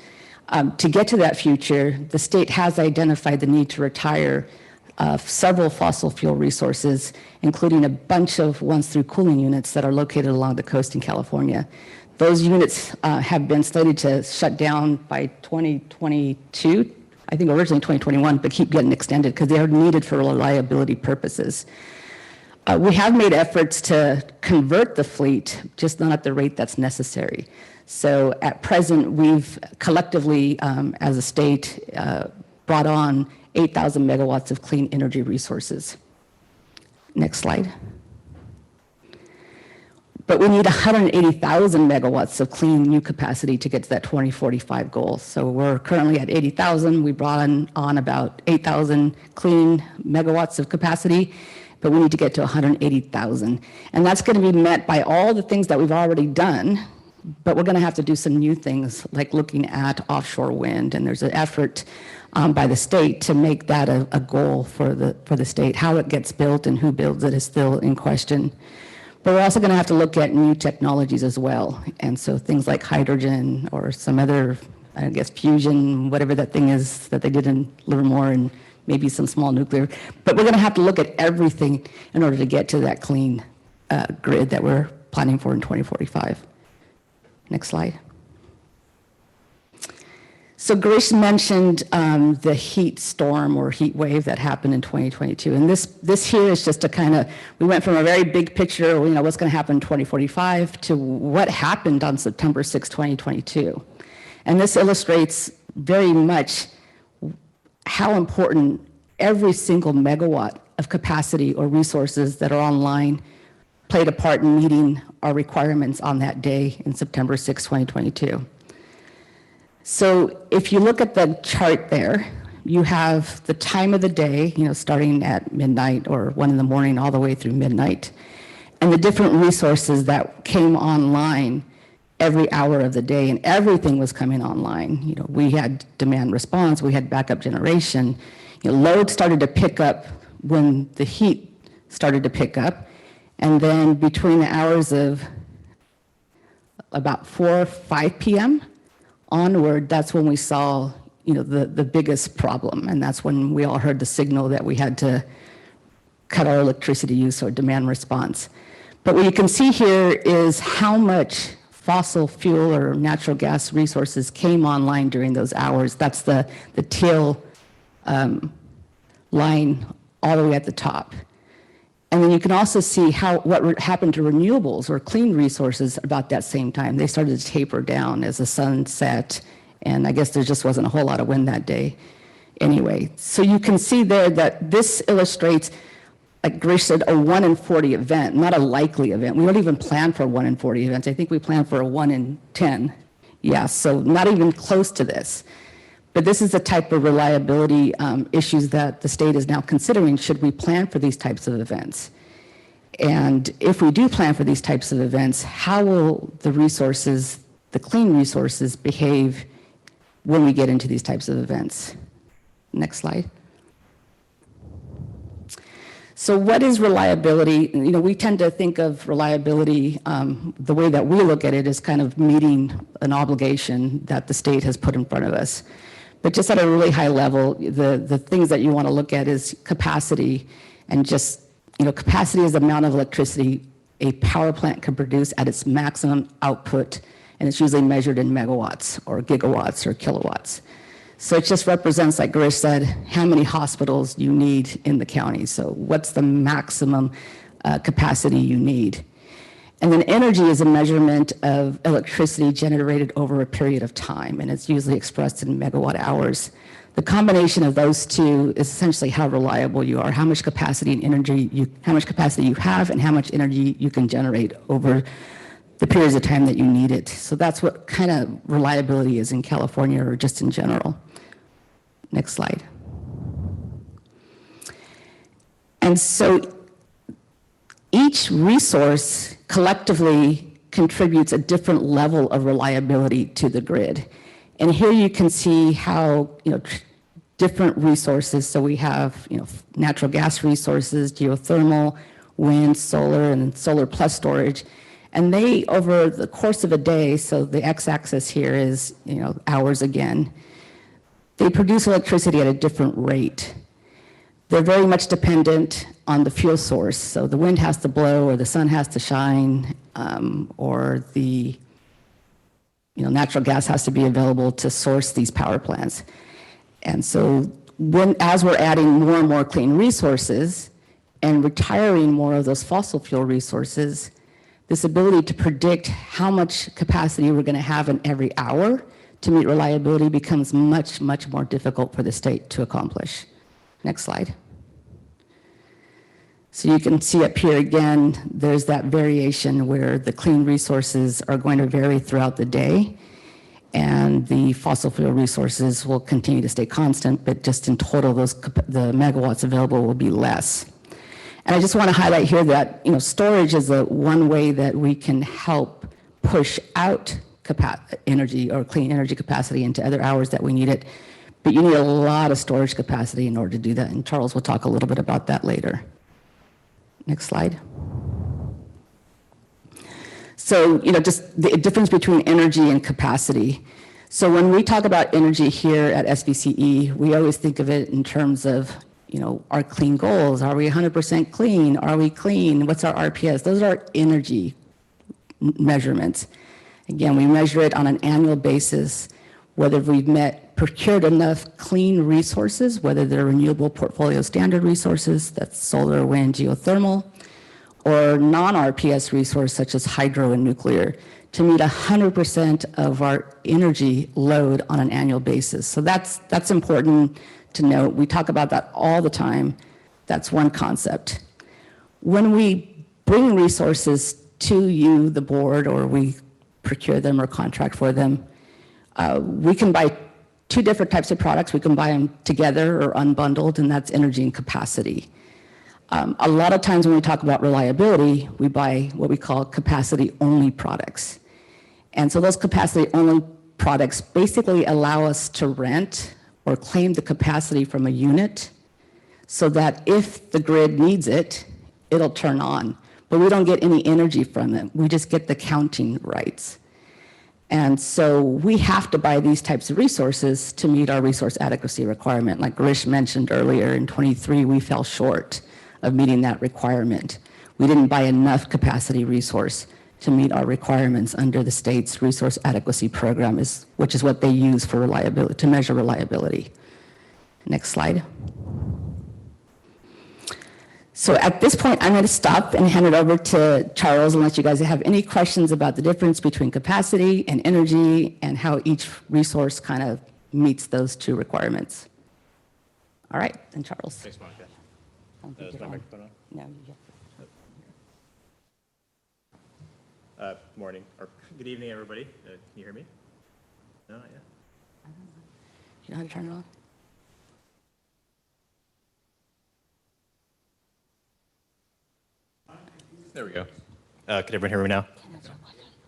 S13: To get to that future, the state has identified the need to retire several fossil fuel resources, including a bunch of ones through cooling units that are located along the coast in California. Those units have been slated to shut down by 2022, I think originally 2021, but keep getting extended because they are needed for reliability purposes. We have made efforts to convert the fleet, just not at the rate that's necessary. So at present, we've collectively, as a state, brought on 8,000 megawatts of clean energy resources. Next slide. But we need 180,000 megawatts of clean new capacity to get to that 2045 goal. So we're currently at 80,000. We brought on about 8,000 clean megawatts of capacity, but we need to get to 180,000. And that's going to be met by all the things that we've already done, but we're going to have to do some new things like looking at offshore wind. And there's an effort by the state to make that a goal for the state. How it gets built and who builds it is still in question. But we're also going to have to look at new technologies as well. And so things like hydrogen or some other, I guess, fusion, whatever that thing is that they did in Livermore, and maybe some small nuclear. But we're going to have to look at everything in order to get to that clean grid that we're planning for in 2045. Next slide. So Grace mentioned the heat storm or heat wave that happened in 2022. And this here is just a kind of, we went from a very big picture, what's going to happen in 2045 to what happened on September 6, 2022. And this illustrates very much how important every single megawatt of capacity or resources that are online played a part in meeting our requirements on that day in September 6, 2022. So if you look at the chart there, you have the time of the day, starting at midnight or 1 in the morning all the way through midnight, and the different resources that came online every hour of the day, and everything was coming online. We had demand response, we had backup generation. Load started to pick up when the heat started to pick up, and then between the hours of about 4 or 5 p.m. onward, that's when we saw, the biggest problem, and that's when we all heard the signal that we had to cut our electricity use or demand response. But what you can see here is how much fossil fuel or natural gas resources came online during those hours. That's the teal line all the way at the top. And then you can also see what happened to renewables or clean resources about that same time. They started to taper down as the sun set, and I guess there just wasn't a whole lot of wind that day anyway. So you can see there that this illustrates, like Grace said, a 1 in 40 event, not a likely event. We don't even plan for 1 in 40 events. I think we plan for a 1 in 10. Yeah, so not even close to this. But this is the type of reliability issues that the state is now considering. Should we plan for these types of events? And if we do plan for these types of events, how will the resources, the clean resources, behave when we get into these types of events? Next slide. So what is reliability? We tend to think of reliability, the way that we look at it is kind of meeting an obligation that the state has put in front of us. But just at a really high level, the things that you want to look at is capacity, and just, capacity is the amount of electricity a power plant can produce at its maximum output, and it's usually measured in megawatts or gigawatts or kilowatts. So it just represents, like Grace said, how many hospitals you need in the county. So what's the maximum capacity you need? And then energy is a measurement of electricity generated over a period of time, and it's usually expressed in megawatt hours. The combination of those two is essentially how reliable you are, how much capacity and energy how much capacity you have, and how much energy you can generate over the periods of time that you need it. So that's what kind of reliability is in California, or just in general. Next slide. And so each resource collectively contributes a different level of reliability to the grid. And here you can see how, different resources, so we have, natural gas resources, geothermal, wind, solar, and solar plus storage. And they, over the course of a day, so the x-axis here is, hours again, they produce electricity at a different rate. They're very much dependent on the fuel source. So the wind has to blow, or the sun has to shine, or the natural gas has to be available to source these power plants. And so as we're adding more and more clean resources and retiring more of those fossil fuel resources, this ability to predict how much capacity we're going to have in every hour to meet reliability becomes much, much more difficult for the state to accomplish. Next slide. So you can see up here again, there's that variation where the clean resources are going to vary throughout the day, and the fossil fuel resources will continue to stay constant, but just in total, the megawatts available will be less. And I just want to highlight here that, you know, storage is the one way that we can help push out energy or clean energy capacity into other hours that we need it. But you need a lot of storage capacity in order to do that. And Charles will talk a little bit about that later. Next slide. So, you know, just the difference between energy and capacity. So when we talk about energy here at SVCE, we always think of it in terms of, you know, our clean goals. Are we 100% clean? Are we clean? What's our RPS? Those are energy measurements. Again, we measure it on an annual basis, whether we've procured enough clean resources, whether they're renewable portfolio standard resources, that's solar, wind, geothermal, or non-RPS resource such as hydro and nuclear, to meet 100% of our energy load on an annual basis. So that's important to note. We talk about that all the time. That's one concept. When we bring resources to you, the board, or we procure them or contract for them, we can buy two different types of products. We can buy them together or unbundled, and that's energy and capacity. A lot of times when we talk about reliability, we buy what we call capacity-only products. And so those capacity-only products basically allow us to rent or claim the capacity from a unit so that if the grid needs it, it'll turn on. But we don't get any energy from it. We just get the counting rights. And so we have to buy these types of resources to meet our resource adequacy requirement. Like Girish mentioned earlier, in 23, we fell short of meeting that requirement. We didn't buy enough capacity resource to meet our requirements under the state's resource adequacy program, which is what they use for reliability, to measure reliability. Next slide. So at this point, I'm going to stop and hand it over to Charles, unless you guys have any questions about the difference between capacity and energy and how each resource kind of meets those two requirements. All right, then Charles.
S14: Thanks, Monica.
S13: Is my microphone on? No, you
S14: Morning, or good evening, everybody. Can you hear me? No, not yet.
S13: You know how to turn it on?
S14: There we go. Can everyone hear me now?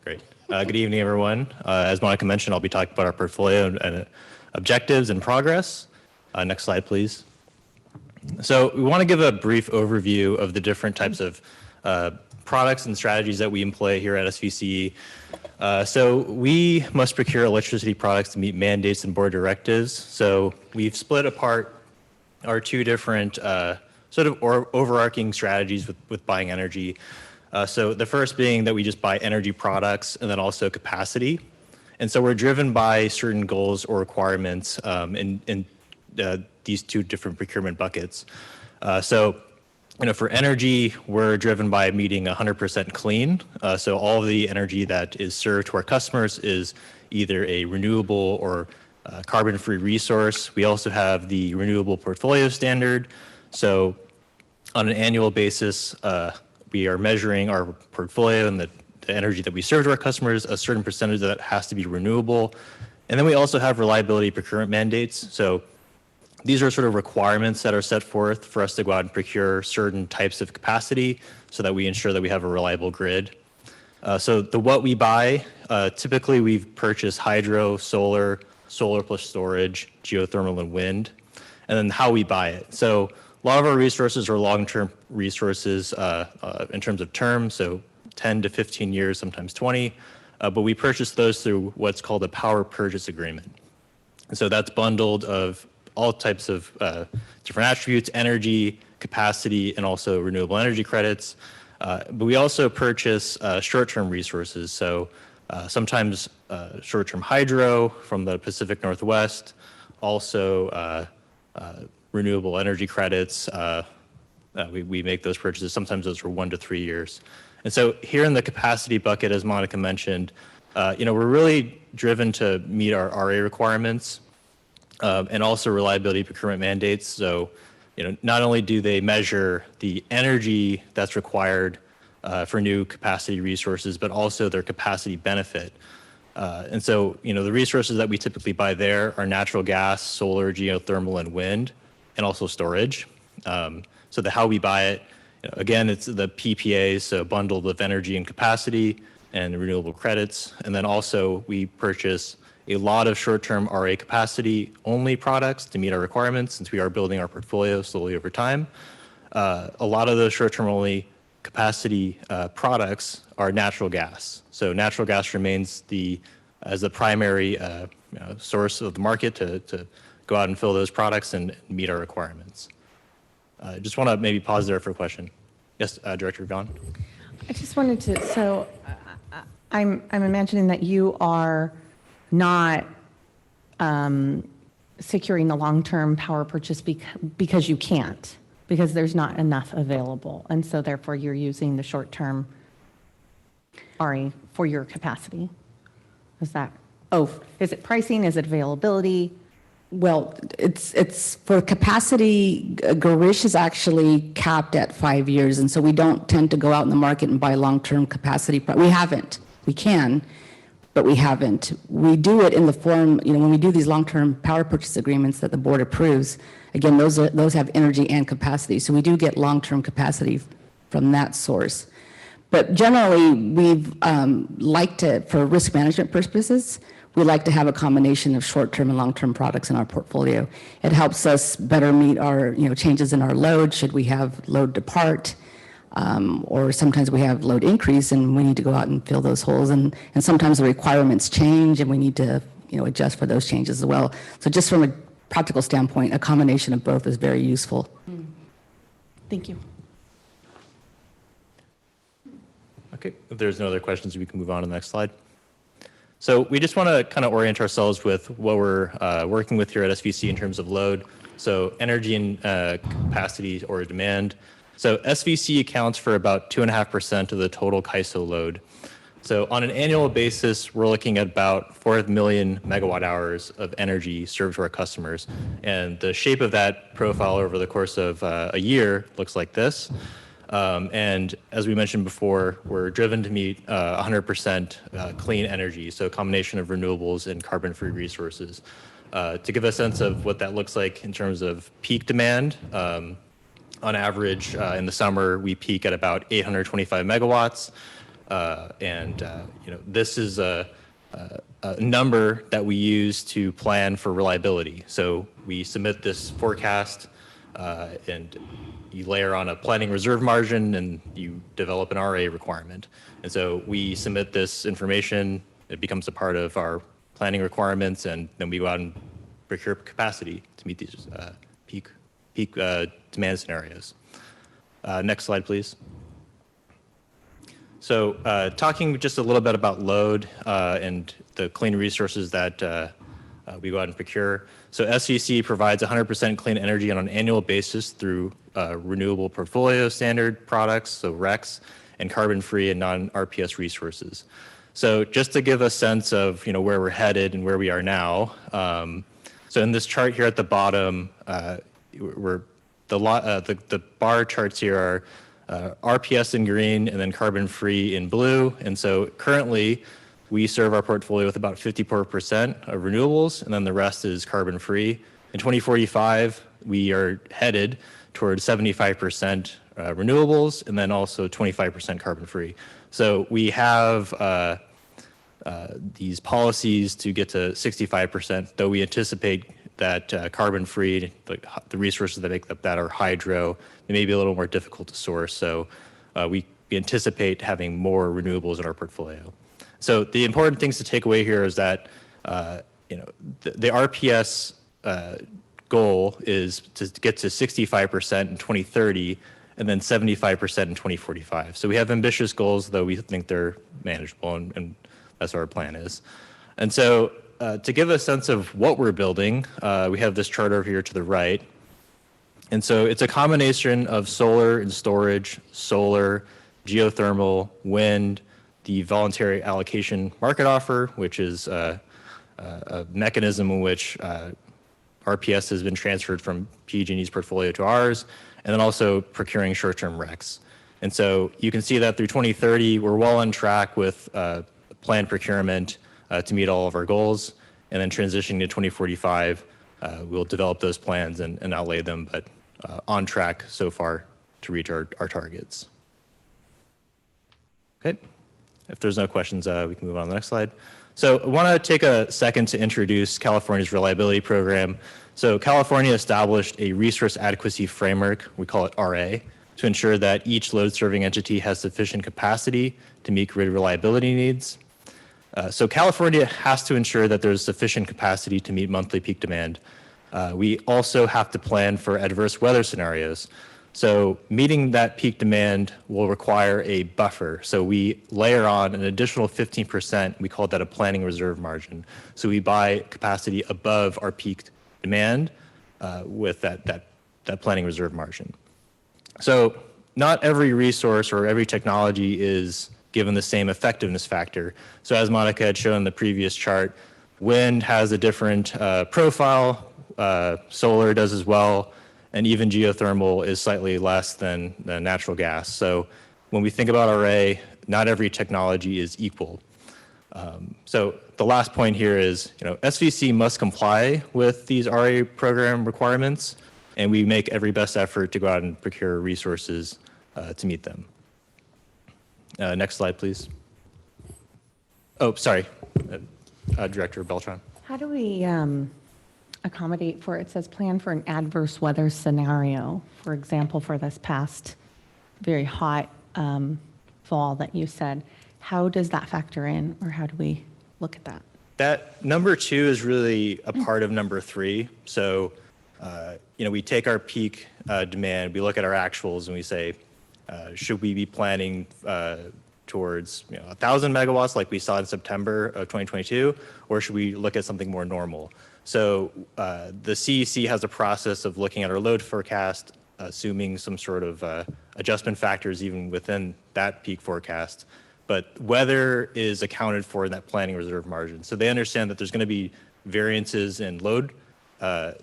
S14: Great. Good evening, everyone. As Monica mentioned, I'll be talking about our portfolio and objectives and progress. Next slide, please. So we want to give a brief overview of the different types of products and strategies that we employ here at SVCE. So we must procure electricity products to meet mandates and board directives. So we've split apart our two different sort of overarching strategies with buying energy. So the first being that we just buy energy products and then also capacity. And so we're driven by certain goals or requirements in these two different procurement buckets. So, you know, for energy, we're driven by meeting 100% clean. So all of the energy that is served to our customers is either a renewable or carbon-free resource. We also have the renewable portfolio standard. So on an annual basis, we are measuring our portfolio and the energy that we serve to our customers. A certain percentage of that has to be renewable. And then we also have reliability procurement mandates. So these are sort of requirements that are set forth for us to go out and procure certain types of capacity so that we ensure that we have a reliable grid. So what we buy, typically we've purchased hydro, solar plus storage, geothermal and wind, and then how we buy it. So a lot of our resources are long-term resources in terms of term, so 10 to 15 years, sometimes 20, but we purchase those through what's called a power purchase agreement. And so that's bundled of all types of different attributes, energy, capacity, and also renewable energy credits. But we also purchase short-term resources. So sometimes short-term hydro from the Pacific Northwest, also renewable energy credits. We make those purchases. Sometimes those are 1 to 3 years. And so here in the capacity bucket, as Monica mentioned, you know, we're really driven to meet our RA requirements. And also reliability procurement mandates. So not only do they measure the energy that's required for new capacity resources, but also their capacity benefit. And so, the resources that we typically buy there are natural gas, solar, geothermal, and wind, and also storage. So how we buy it, again, it's the PPAs, so bundle of energy and capacity and renewable credits. And then also we purchase a lot of short-term RA capacity only products to meet our requirements, since we are building our portfolio slowly over time. A lot of those short-term only capacity products are natural gas. So natural gas remains as the primary source of the market to go out and fill those products and meet our requirements. Just want to maybe pause there for a question. Yes, Director Vaughn.
S5: I just wanted to, so I'm imagining that you are not securing the long-term power purchase because you can't, because there's not enough available. And so therefore you're using the short-term RE for your capacity. Is it pricing? Is it availability?
S13: Well, it's for capacity, Garish is actually capped at 5 years, and so we don't tend to go out in the market and buy long-term capacity. We haven't. We can, but we haven't. We do it in the form, when we do these long-term power purchase agreements that the board approves, again, those have energy and capacity, so we do get long-term capacity from that source. But generally, we've liked to, for risk management purposes, we like to have a combination of short-term and long-term products in our portfolio. It helps us better meet our, changes in our load should we have load depart, or sometimes we have load increase and we need to go out and fill those holes. And sometimes the requirements change and we need to, adjust for those changes as well. So just from a practical standpoint, a combination of both is very useful.
S5: Thank you.
S14: Okay, if there's no other questions, we can move on to the next slide. So we just want to kind of orient ourselves with what we're working with here at SVC in terms of load. So energy and capacity or demand. So SVC accounts for about 2.5% of the total CAISO load. So on an annual basis, we're looking at about 4 million megawatt hours of energy served to our customers. And the shape of that profile over the course of a year looks like this. And as we mentioned before, we're driven to meet 100% clean energy, so a combination of renewables and carbon-free resources. To give a sense of what that looks like in terms of peak demand, on average in the summer, we peak at about 825 megawatts. This is a number that we use to plan for reliability. So we submit this forecast and you layer on a planning reserve margin and you develop an RA requirement. And so we submit this information, it becomes a part of our planning requirements, and then we go out and procure capacity to meet these peak demand scenarios. Next slide, please. So talking just a little bit about load and the clean resources that we go out and procure. So SVC provides 100% clean energy on an annual basis through renewable portfolio standard products, so RECs, and carbon-free and non-RPS resources. So just to give a sense of where we're headed and where we are now. So in this chart here at the bottom, the bar charts here are RPS in green and then carbon-free in blue. And so currently, we serve our portfolio with about 54% of renewables, and then the rest is carbon-free. In 2045, we are headed towards 75% renewables, and then also 25% carbon-free. So we have these policies to get to 65%, though we anticipate that carbon-free, the resources that make up that are hydro, they may be a little more difficult to source. So we anticipate having more renewables in our portfolio. So the important things to take away here is that the RPS goal is to get to 65% in 2030 and then 75% in 2045. So we have ambitious goals, though we think they're manageable, and that's what our plan is. And so to give a sense of what we're building, we have this chart over here to the right. And so it's a combination of solar and storage, solar, geothermal, wind, the voluntary allocation market offer, which is a mechanism in which RPS has been transferred from PG&E's portfolio to ours, and then also procuring short-term RECs. And so you can see that through 2030, we're well on track with planned procurement to meet all of our goals. And then transitioning to 2045, we'll develop those plans and outlay them, but on track so far to reach our targets. Okay, if there's no questions, we can move on to the next slide. So I want to take a second to introduce California's reliability program. So California established a resource adequacy framework, we call it RA, to ensure that each load serving entity has sufficient capacity to meet grid reliability needs. So California has to ensure that there's sufficient capacity to meet monthly peak demand. We also have to plan for adverse weather scenarios. So meeting that peak demand will require a buffer. So we layer on an additional 15%. We call that a planning reserve margin. So we buy capacity above our peak demand with that planning reserve margin. So not every resource or every technology is given the same effectiveness factor. So as Monica had shown in the previous chart, wind has a different profile, solar does as well, and even geothermal is slightly less than natural gas. So when we think about RA, not every technology is equal. So the last point here is, SVC must comply with these RA program requirements, and we make every best effort to go out and procure resources to meet them. Next slide, please. Oh, sorry, Director Beltran.
S5: How do we accommodate for, it says plan for an adverse weather scenario, for example, for this past very hot fall that you said. How does that factor in, or how do we look at that?
S14: That number 2 is really a part of number 3. So, we take our peak demand, we look at our actuals, and we say, should we be planning towards 1,000 megawatts like we saw in September of 2022, or should we look at something more normal? So the CEC has a process of looking at our load forecast, assuming some sort of adjustment factors even within that peak forecast. But weather is accounted for in that planning reserve margin. So they understand that there's going to be variances in load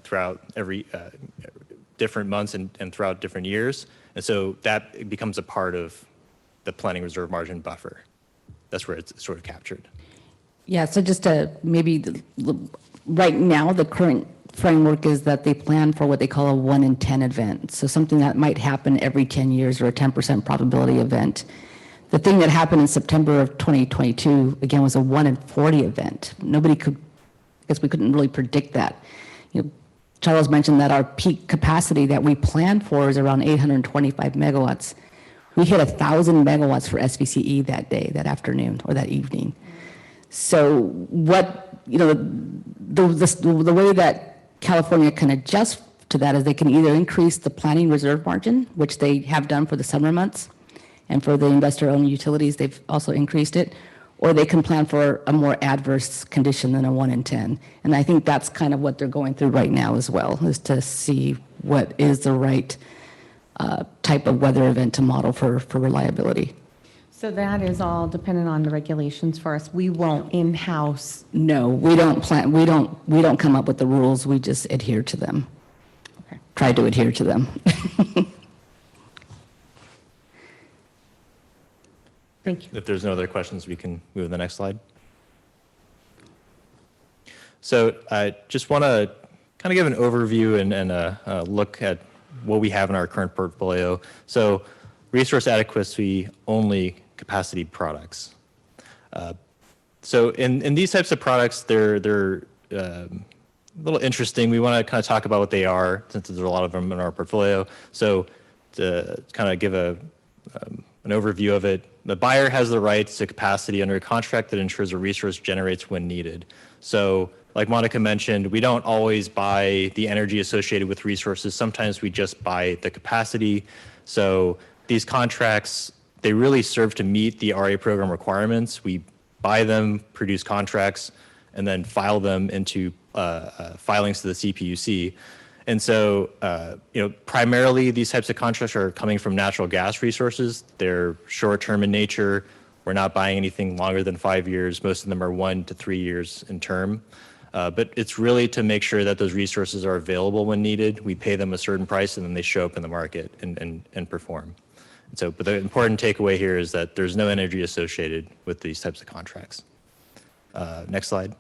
S14: throughout every different months and throughout different years. And so that becomes a part of the planning reserve margin buffer. That's where it's sort of captured.
S13: Yeah, so just to maybe right now, the current framework is that they plan for what they call a 1 in 10 event. So something that might happen every 10 years or a 10% probability event. The thing that happened in September of 2022, again, was a 1 in 40 event. Nobody could, I guess we couldn't really predict that. Charles mentioned that our peak capacity that we planned for is around 825 megawatts. We hit 1,000 megawatts for SVCE that day, that afternoon, or that evening. So what, the way that California can adjust to that is they can either increase the planning reserve margin, which they have done for the summer months, and for the investor-owned utilities, they've also increased it, or they can plan for a more adverse condition than a 1 in 10. And I think that's kind of what they're going through right now as well, is to see what is the right type of weather event to model for reliability.
S5: So that is all dependent on the regulations for us. We won't in-house.
S13: No, we don't plan. We don't come up with the rules. We just adhere to them. Okay. Try to adhere to them.
S5: Thank you.
S14: If there's no other questions, we can move to the next slide. So I just want to kind of give an overview and a look at what we have in our current portfolio. So resource adequacy only capacity products. So in these types of products, they're a little interesting. We want to kind of talk about what they are, since there's a lot of them in our portfolio. So to kind of give an overview of it, the buyer has the rights to capacity under a contract that ensures a resource generates when needed. So like Monica mentioned, we don't always buy the energy associated with resources. Sometimes we just buy the capacity. So these contracts, they really serve to meet the RA program requirements. We buy them, produce contracts, and then file them into filings to the CPUC. And so, primarily these types of contracts are coming from natural gas resources. They're short-term in nature. We're not buying anything longer than 5 years. Most of them are 1 to 3 years in term. But it's really to make sure that those resources are available when needed. We pay them a certain price and then they show up in the market and perform. And so, but the important takeaway here is that there's no energy associated with these types of contracts. Next slide.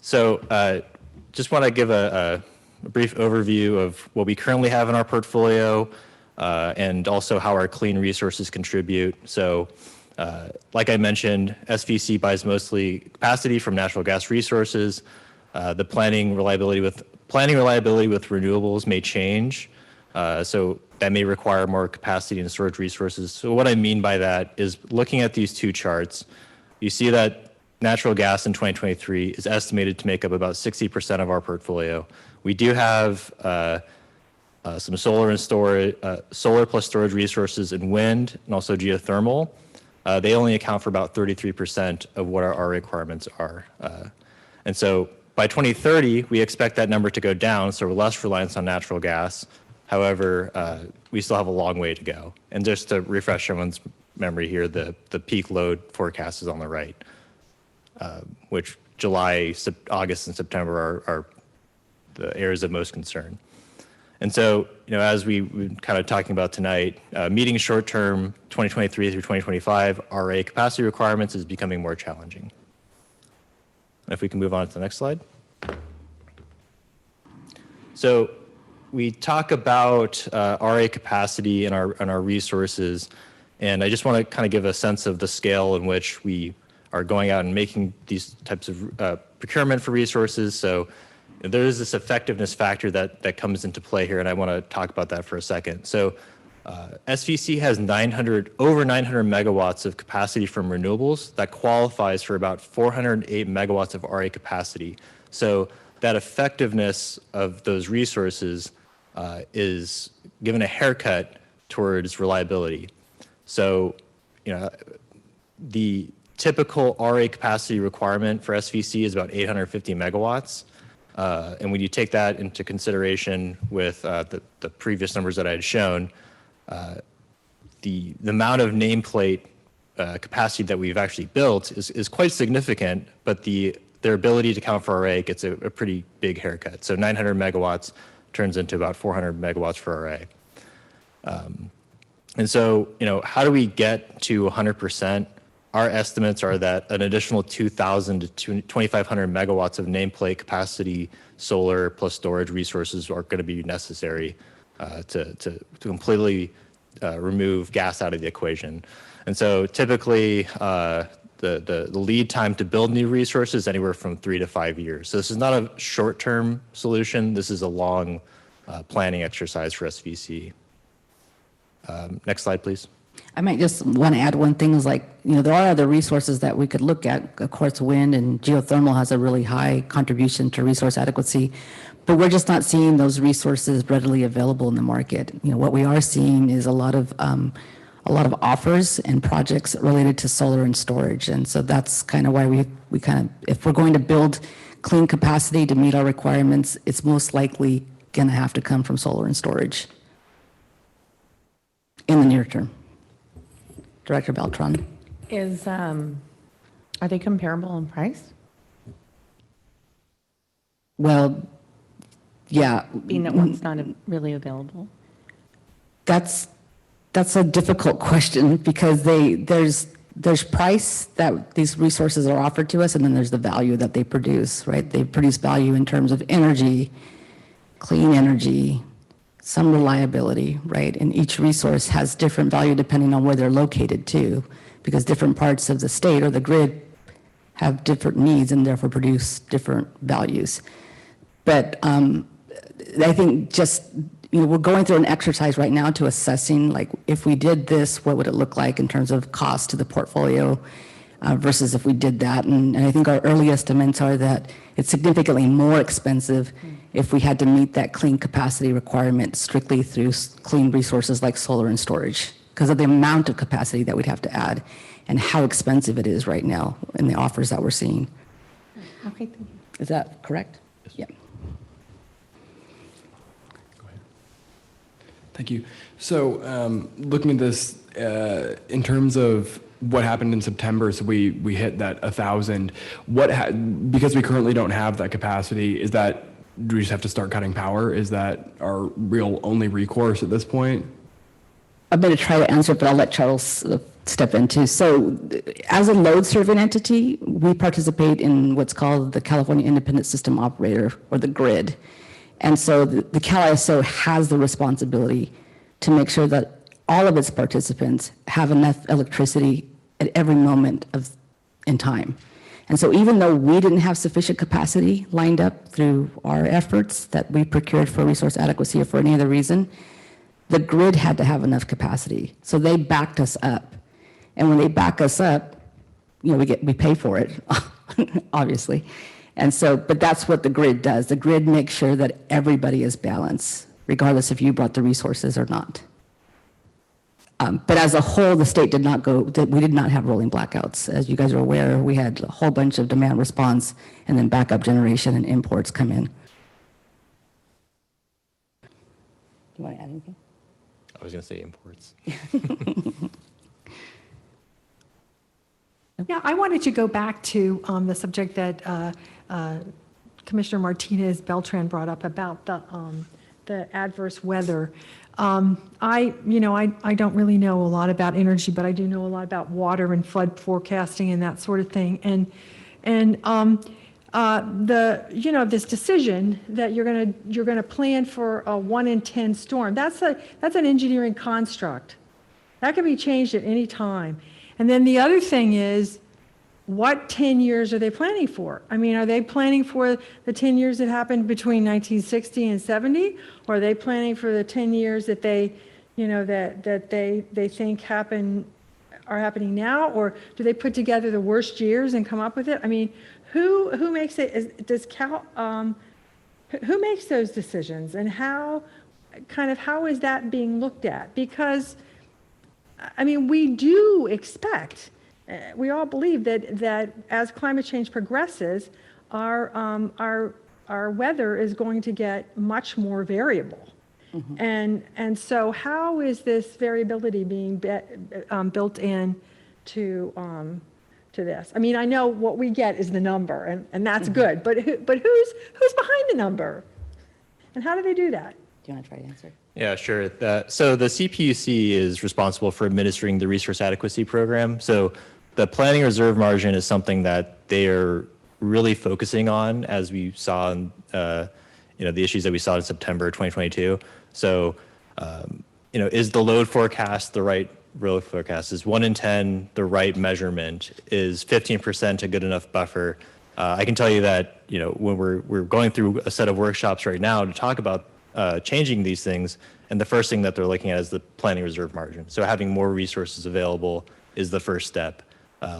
S14: So just want to give a brief overview of what we currently have in our portfolio and also how our clean resources contribute. So like I mentioned, SVC buys mostly capacity from natural gas resources. The planning reliability with renewables may change. So that may require more capacity and storage resources. So what I mean by that is looking at these two charts, you see that natural gas in 2023 is estimated to make up about 60% of our portfolio. We do have some solar and storage, solar plus storage resources in wind and also geothermal. They only account for about 33% of what our requirements are. And so by 2030, we expect that number to go down, so we're less reliance on natural gas. However, we still have a long way to go. And just to refresh everyone's memory here, the peak load forecast is on the right, which July, August, and September are the areas of most concern. And so, as we've been kind of talking about tonight, meeting short-term 2023 through 2025 RA capacity requirements is becoming more challenging. If we can move on to the next slide. So we talk about RA capacity and our resources, and I just want to kind of give a sense of the scale in which we are going out and making these types of procurement for resources. So there is this effectiveness factor that comes into play here, and I want to talk about that for a second. So SVC has over 900 megawatts of capacity from renewables that qualifies for about 408 megawatts of RA capacity. So that effectiveness of those resources is given a haircut towards reliability. So, the typical RA capacity requirement for SVC is about 850 megawatts. And when you take that into consideration with the previous numbers that I had shown, the amount of nameplate capacity that we've actually built is quite significant, but their ability to count for RA gets a pretty big haircut. So 900 megawatts turns into about 400 megawatts for RA. And so, how do we get to 100%? Our estimates are that an additional 2,000 to 2,500 megawatts of nameplate capacity solar plus storage resources are going to be necessary to completely remove gas out of the equation. And so typically the lead time to build new resources is anywhere from 3 to 5 years. So this is not a short-term solution. This is a long planning exercise for SVC. Next slide, please.
S13: I might just want to add one thing is there are other resources that we could look at. Of course, wind and geothermal has a really high contribution to resource adequacy, but we're just not seeing those resources readily available in the market. What we are seeing is a lot of offers and projects related to solar and storage. And so that's kind of why we kind of, if we're going to build clean capacity to meet our requirements, it's most likely going to have to come from solar and storage in the near term. Director Beltran.
S5: Are they comparable in price?
S13: Well, yeah.
S5: Being that one's not really available?
S13: That's a difficult question because there's price that these resources are offered to us, and then there's the value that they produce, right? They produce value in terms of energy, clean energy, some reliability, right? And each resource has different value depending on where they're located too, because different parts of the state or the grid have different needs and therefore produce different values. But I think just, we're going through an exercise right now to assessing, if we did this, what would it look like in terms of cost to the portfolio versus if we did that. And I think our early estimates are that it's significantly more expensive if we had to meet that clean capacity requirement strictly through clean resources like solar and storage because of the amount of capacity that we'd have to add and how expensive it is right now in the offers that we're seeing.
S5: Okay, thank you.
S13: Is that correct? Yes. Yeah.
S15: Thank you. So looking at this in terms of what happened in September, so we hit that 1,000. Because we currently don't have that capacity, do we just have to start cutting power? Is that our real only recourse at this point?
S13: I'm going to try to answer it, but I'll let Charles step in too. So as a load serving entity, we participate in what's called the California Independent System Operator, or the grid. And so the CalISO has the responsibility to make sure that all of its participants have enough electricity at every moment in time. And so even though we didn't have sufficient capacity lined up through our efforts that we procured for resource adequacy or for any other reason, the grid had to have enough capacity. So they backed us up. And when they back us up, we pay for it, obviously. And so, but that's what the grid does. The grid makes sure that everybody is balanced, regardless if you brought the resources or not. But as a whole, the state did not we did not have rolling blackouts. As you guys are aware, we had a whole bunch of demand response and then backup generation and imports come in. Do you want to add anything?
S14: I was going to say imports.
S10: Yeah, I wanted to go back to the subject that Commissioner Martinez Beltran brought up about the adverse weather. I don't really know a lot about energy, but I do know a lot about water and flood forecasting and that sort of thing. This decision that you're gonna plan for a 1 in 10 storm, that's an engineering construct. That can be changed at any time. And then the other thing is, what 10 years are they planning for? I mean, are they planning for the 10 years that happened between 1960 and 70? Or are they planning for the 10 years that they think are happening now? Or do they put together the worst years and come up with it? I mean, who makes it? Who makes those decisions, and how is that being looked at? Because I mean, we do expect, we all believe that as climate change progresses, our weather is going to get much more variable. Mm-hmm. And so how is this variability being built in to this? I mean, I know what we get is the number, and that's mm-hmm. good, but who's behind the number? And how do they do that?
S13: Do you want to try to answer?
S14: Yeah, sure. So the CPUC is responsible for administering the resource adequacy program. So the planning reserve margin is something that they are really focusing on, as we saw in the issues that we saw in September 2022. So is the load forecast the right load forecast? Is 1 in 10 the right measurement? Is 15% a good enough buffer? I can tell you that when we're going through a set of workshops right now to talk about changing these things, and the first thing that they're looking at is the planning reserve margin. So having more resources available is the first step.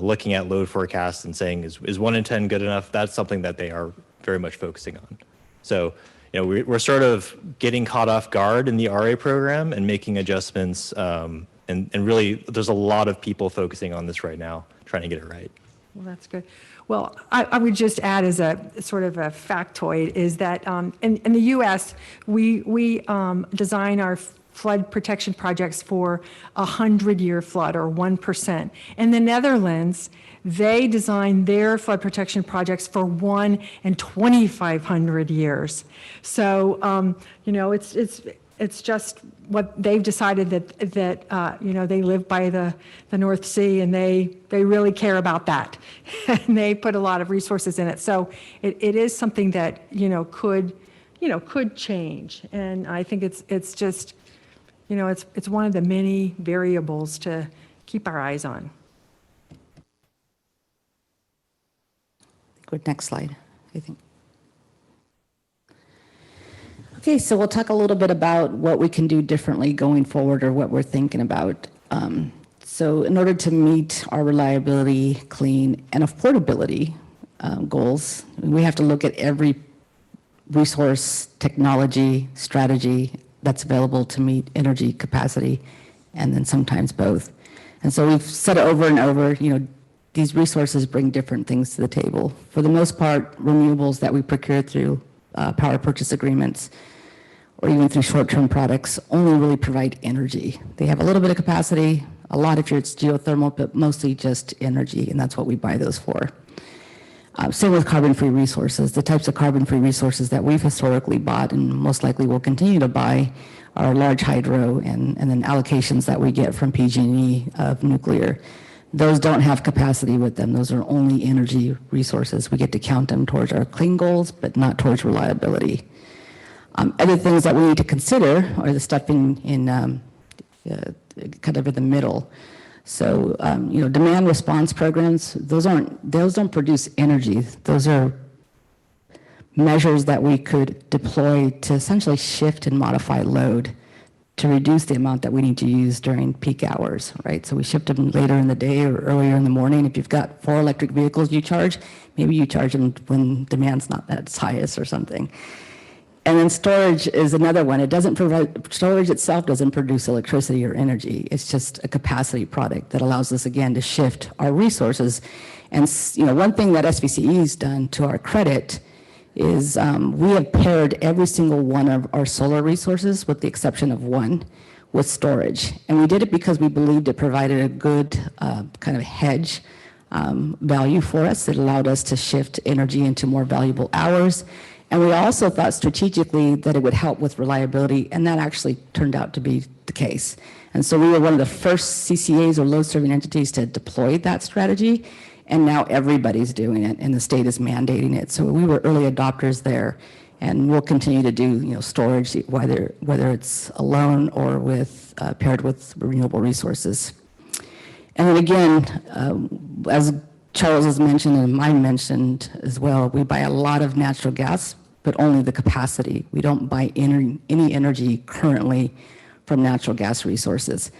S14: Looking at load forecasts and saying, is 1 in 10 good enough? That's something that they are very much focusing on. So we're sort of getting caught off guard in the RA program and making adjustments, and really there's a lot of people focusing on this right now, trying to get it right.
S10: Well, that's good. Well, I would just add as a sort of a factoid is that in the U.S., we design our flood protection projects for 100-year flood, or 1%. In the Netherlands, they design their flood protection projects for 1 in 2,500 years. So it's just what they've decided that they live by the North Sea, and they really care about that, and they put a lot of resources in it. So it is something that could change, and I think it's just it's one of the many variables to keep our eyes on.
S13: Good, next slide, I think. Okay, so we'll talk a little bit about what we can do differently going forward, or what we're thinking about. So in order to meet our reliability, clean, and affordability goals, we have to look at every resource, technology, strategy that's available to meet energy capacity, and then sometimes both. And so we've said it over and over, these resources bring different things to the table. For the most part, renewables that we procure through power purchase agreements, or even through short-term products, only really provide energy. They have a little bit of capacity, A lot of it's geothermal, but mostly just energy, and that's what we buy those for. Same with carbon-free resources. The types of carbon-free resources that we've historically bought and most likely will continue to buy are large hydro and then allocations that we get from PG&E of nuclear. Those don't have capacity with them. Those are only energy resources. We get to count them towards our clean goals, but not towards reliability. Other things that we need to consider are the stuff in kind of in the middle. So, demand response programs, those don't produce energy. Those are measures that we could deploy to essentially shift and modify load to reduce the amount that we need to use during peak hours, right? So we shift them later in the day or earlier in the morning. If you've got 4 electric vehicles you charge, maybe you charge them when demand's not at its highest or something. And then storage is another one. Storage itself doesn't produce electricity or energy. It's just a capacity product that allows us, again, to shift our resources. And, one thing that SVCE has done to our credit is we have paired every single one of our solar resources, with the exception of one, with storage. And we did it because we believed it provided a good kind of hedge value for us. It allowed us to shift energy into more valuable hours. And we also thought strategically that it would help with reliability, and that actually turned out to be the case. And so we were one of the first CCAs or load-serving entities to deploy that strategy, and now everybody's doing it, and the state is mandating it. So we were early adopters there, and we'll continue to do storage, whether it's alone or with paired with renewable resources. And then again, as Charles has mentioned and I mentioned as well, we buy a lot of natural gas, but only the capacity. We don't buy any energy currently from natural gas resources.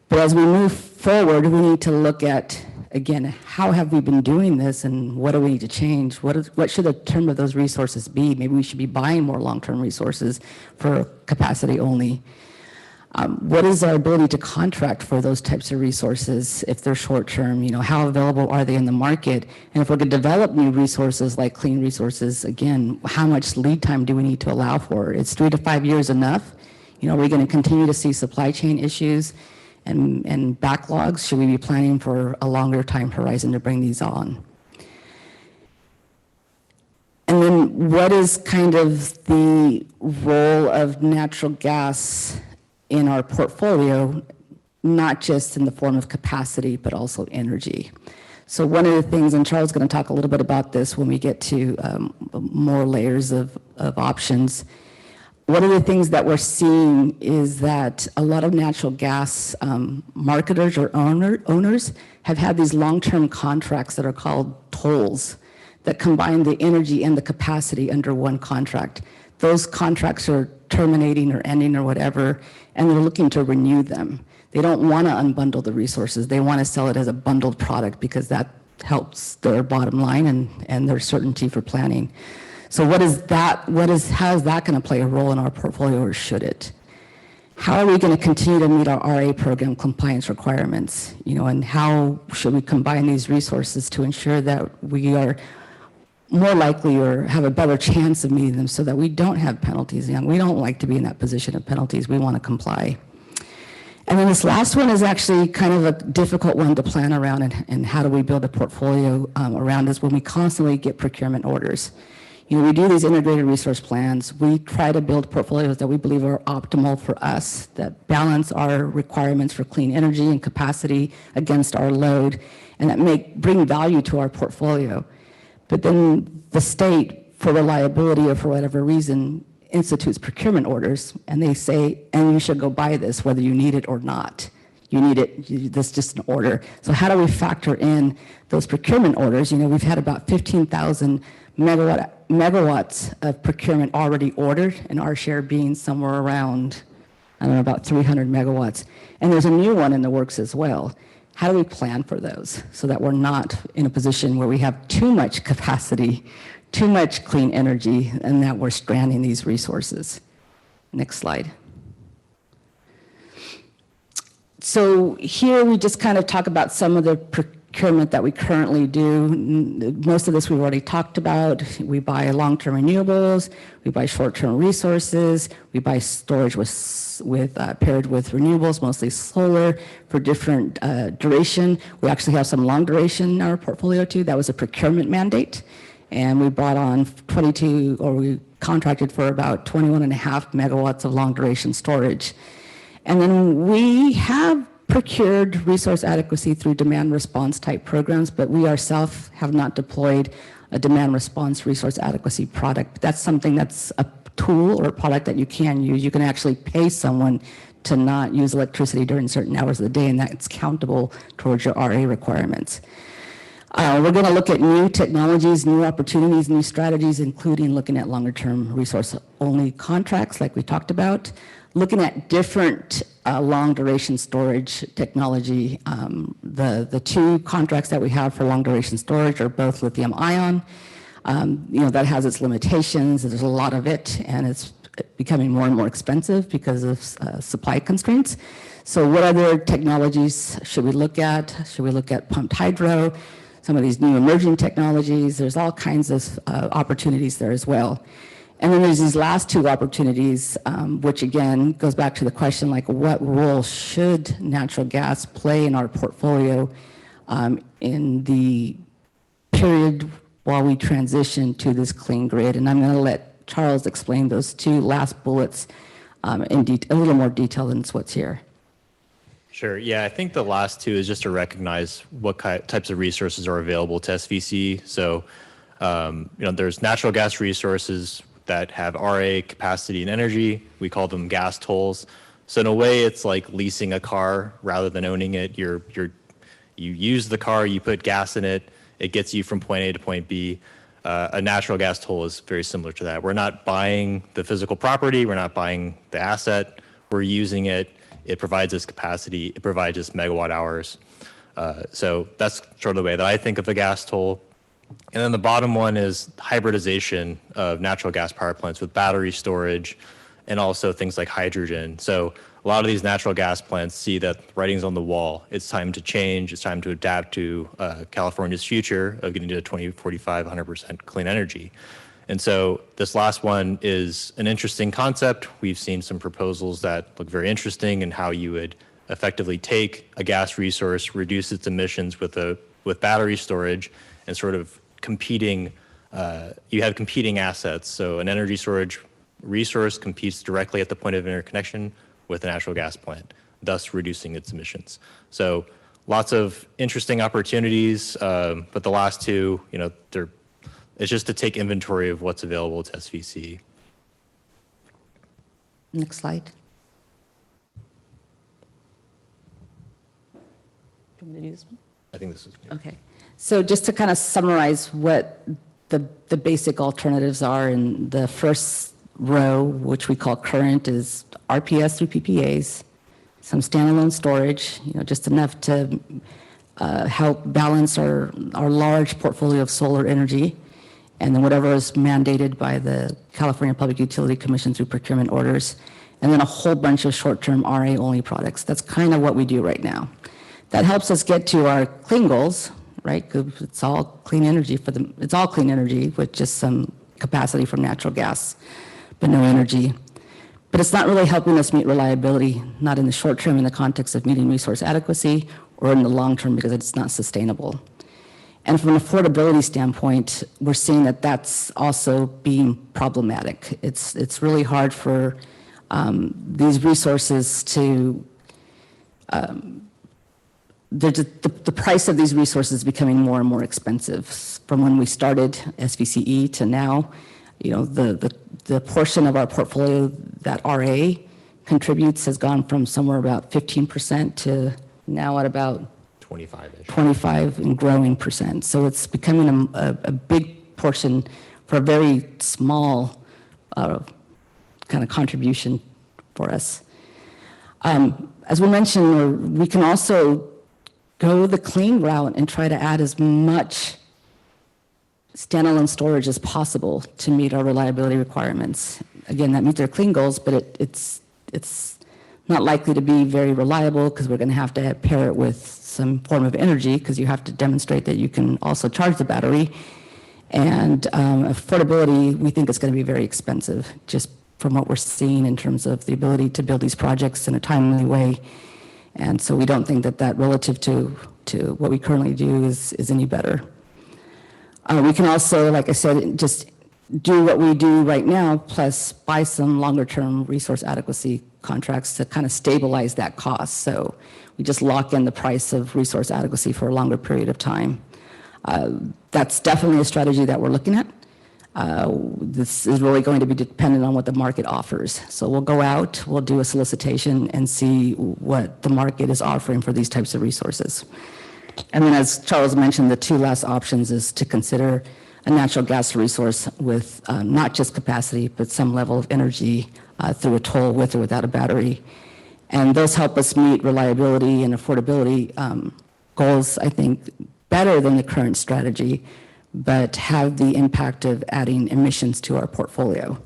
S13: But as we move forward, we need to look at, again, how have we been doing this and what do we need to change? What should the term of those resources be? Maybe we should be buying more long-term resources for capacity only. What is our ability to contract for those types of resources if they're short-term? How available are they in the market? And if we're going to develop new resources like clean resources, again, how much lead time do we need to allow for? Is 3 to 5 years enough? Are we going to continue to see supply chain issues and backlogs? Should we be planning for a longer time horizon to bring these on? And then what is kind of the role of natural gas in our portfolio, not just in the form of capacity, but also energy? So one of the things, and Charles is going to talk a little bit about this when we get to more layers of options. One of the things that we're seeing is that a lot of natural gas marketers or owners have had these long-term contracts that are called tolls that combine the energy and the capacity under one contract. Those contracts are terminating or ending or whatever, and they're looking to renew them. They don't want to unbundle the resources. They want to sell it as a bundled product because that helps their bottom line and their certainty for planning. So how is that going to play a role in our portfolio, or should it? How are we going to continue to meet our RA program compliance requirements? And how should we combine these resources to ensure that we are more likely or have a better chance of meeting them so that we don't have penalties? We don't like to be in that position of penalties. We want to comply. And then this last one is actually kind of a difficult one to plan around, and how do we build a portfolio around this when we constantly get procurement orders. We do these integrated resource plans. We try to build portfolios that we believe are optimal for us, that balance our requirements for clean energy and capacity against our load, and that bring value to our portfolio. But then the state, for reliability or for whatever reason, institutes procurement orders, and they say, and you should go buy this whether you need it or not. You need it, that's just an order. So how do we factor in those procurement orders? We've had about 15,000 megawatts of procurement already ordered, and our share being somewhere around, about 300 megawatts. And there's a new one in the works as well. How do we plan for those so that we're not in a position where we have too much capacity, too much clean energy, and that we're stranding these resources? Next slide. So here we just kind of talk about some of the procurement that we currently do, most of this we've already talked about. We buy long-term renewables, we buy short-term resources, we buy storage paired with renewables, mostly solar, for different duration. We actually have some long duration in our portfolio too. That was a procurement mandate. And we brought on we contracted for about 21.5 megawatts of long duration storage. And then we have procured resource adequacy through demand response type programs, but we ourselves have not deployed a demand response resource adequacy product. That's something that's a tool or a product that you can use. You can actually pay someone to not use electricity during certain hours of the day, and that's countable towards your RA requirements. We're going to look at new technologies, new opportunities, new strategies, including looking at longer term resource only contracts like we talked about, looking at different long duration storage technology. The two contracts that we have for long duration storage are both lithium ion. That has its limitations. There's a lot of it, and it's becoming more and more expensive because of supply constraints. So what other technologies should we look at? Should we look at pumped hydro? Some of these new emerging technologies, there's all kinds of opportunities there as well. And then there's these last two opportunities, which again goes back to the question, like what role should natural gas play in our portfolio in the period while we transition to this clean grid? And I'm going to let Charles explain those two last bullets in a little more detail than what's here.
S14: Sure. Yeah, I think the last two is just to recognize what types of resources are available to SVCE. So, there's natural gas resources that have RA capacity and energy. We call them gas tolls. So in a way, it's like leasing a car rather than owning it. You use the car, you put gas in it, it gets you from point A to point B. A natural gas toll is very similar to that. We're not buying the physical property, we're not buying the asset, we're using it. It provides us capacity, it provides us megawatt hours. So that's sort of the way that I think of a gas toll. And then the bottom one is hybridization of natural gas power plants with battery storage and also things like hydrogen. So a lot of these natural gas plants see that writing's on the wall. It's time to change, it's time to adapt to California's future of getting to 2045, 100% clean energy. And so this last one is an interesting concept. We've seen some proposals that look very interesting in how you would effectively take a gas resource, reduce its emissions with battery storage, and sort of competing, you have competing assets. So an energy storage resource competes directly at the point of interconnection with a natural gas plant, thus reducing its emissions. So lots of interesting opportunities, but the last two, it's just to take inventory of what's available to SVCE.
S13: Next slide. Do you want me to do this one?
S14: I think this is good.
S13: Okay. So just to kind of summarize what the basic alternatives are, in the first row, which we call current, is RPS through PPAs, some standalone storage, just enough to help balance our large portfolio of solar energy, and then whatever is mandated by the California Public Utility Commission through procurement orders, and then a whole bunch of short-term RA-only products. That's kind of what we do right now. That helps us get to our clean goals, right? Because it's all clean energy it's all clean energy with just some capacity from natural gas, but no energy. But it's not really helping us meet reliability, not in the short term in the context of meeting resource adequacy, or in the long term because it's not sustainable. And from an affordability standpoint, we're seeing that that's also being problematic. It's really hard for these resources to, the price of these resources is becoming more and more expensive. From when we started SVCE to now, the portion of our portfolio that RA contributes has gone from somewhere about 15% to now at about
S14: 25-ish.
S13: 25 and growing percent. So it's becoming a big portion for a very small kind of contribution for us. As we mentioned, we can also go the clean route and try to add as much standalone storage as possible to meet our reliability requirements. Again, that meets our clean goals, but it's not likely to be very reliable because we're going to have to pair it with some form of energy because you have to demonstrate that you can also charge the battery. And affordability, we think is going to be very expensive just from what we're seeing in terms of the ability to build these projects in a timely way. And so we don't think that that relative to what we currently do is any better. We can also, like I said, just do what we do right now, plus buy some longer term resource adequacy contracts to kind of stabilize that cost. So we just lock in the price of resource adequacy for a longer period of time. That's definitely a strategy that we're looking at. This is really going to be dependent on what the market offers. So we'll go out, we'll do a solicitation and see what the market is offering for these types of resources. And then as Charles mentioned, the two last options is to consider a natural gas resource with not just capacity, but some level of energy through a toll with or without a battery. And those help us meet reliability and affordability goals, I think, better than the current strategy, but have the impact of adding emissions to our portfolio.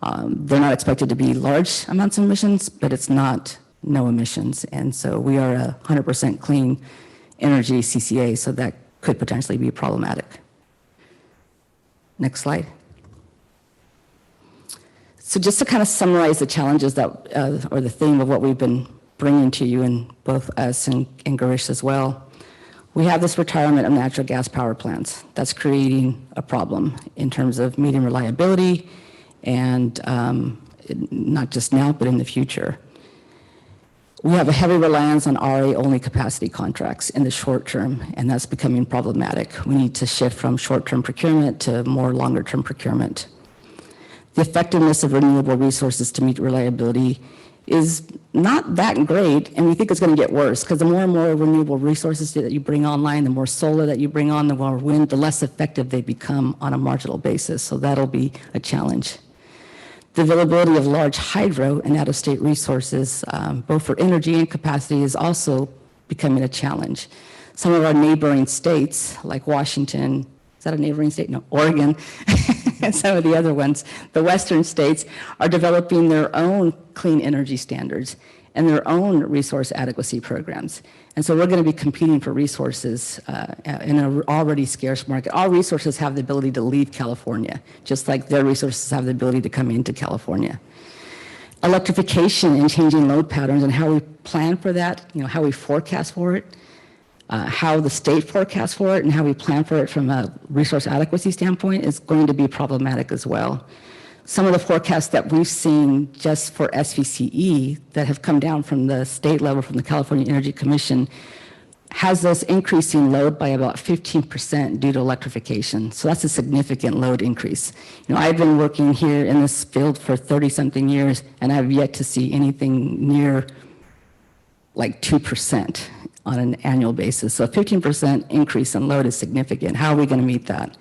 S13: They're not expected to be large amounts of emissions, but it's not no emissions. And so we are a 100% clean energy CCA, so that could potentially be problematic. Next slide. So just to kind of summarize the challenges that, or the theme of what we've been bringing to you, and both us and Garish as well, we have this retirement of natural gas power plants. That's creating a problem in terms of meeting reliability and not just now, but in the future. We have a heavy reliance on RA-only capacity contracts in the short term, and that's becoming problematic. We need to shift from short-term procurement to more longer-term procurement. The effectiveness of renewable resources to meet reliability is not that great, and we think it's going to get worse because the more and more renewable resources that you bring online, the more solar that you bring on, the more wind, the less effective they become on a marginal basis. So that'll be a challenge. The availability of large hydro and out-of-state resources, both for energy and capacity, is also becoming a challenge. Some of our neighboring states, like Washington, is that a neighboring state? No, Oregon, and some of the other ones, the western states, are developing their own clean energy standards and their own resource adequacy programs. And so we're going to be competing for resources in an already scarce market. Our resources have the ability to leave California, just like their resources have the ability to come into California. Electrification and changing load patterns and how we plan for that, how we forecast for it, how the state forecasts for it, and how we plan for it from a resource adequacy standpoint is going to be problematic as well. Some of the forecasts that we've seen just for SVCE that have come down from the state level, from the California Energy Commission, has us increasing load by about 15% due to electrification. So that's a significant load increase. I've been working here in this field for 30-something years, and I've yet to see anything near like 2% on an annual basis. So a 15% increase in load is significant. How are we going to meet that?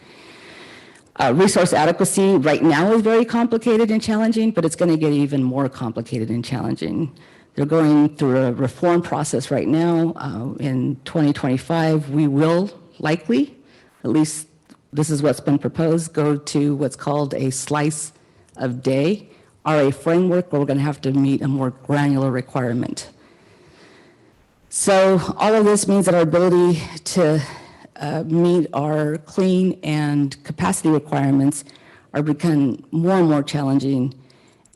S13: Resource adequacy right now is very complicated and challenging, but it's going to get even more complicated and challenging. They're going through a reform process right now. In 2025, we will likely, at least this is what's been proposed, go to what's called a slice of day RA framework, where we're going to have to meet a more granular requirement. So all of this means that our ability to meet our clean and capacity requirements are becoming more and more challenging.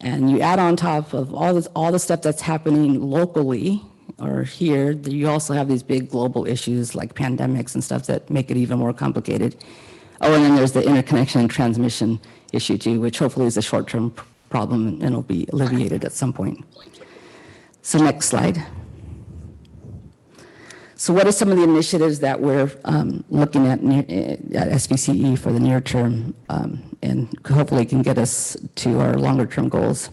S13: And you add on top of all the stuff that's happening locally or here, you also have these big global issues like pandemics and stuff that make it even more complicated. Oh, and then there's the interconnection and transmission issue too, which hopefully is a short-term problem and it'll be alleviated at some point. So next slide. So what are some of the initiatives that we're looking at SVCE for the near term and hopefully can get us to our longer term goals?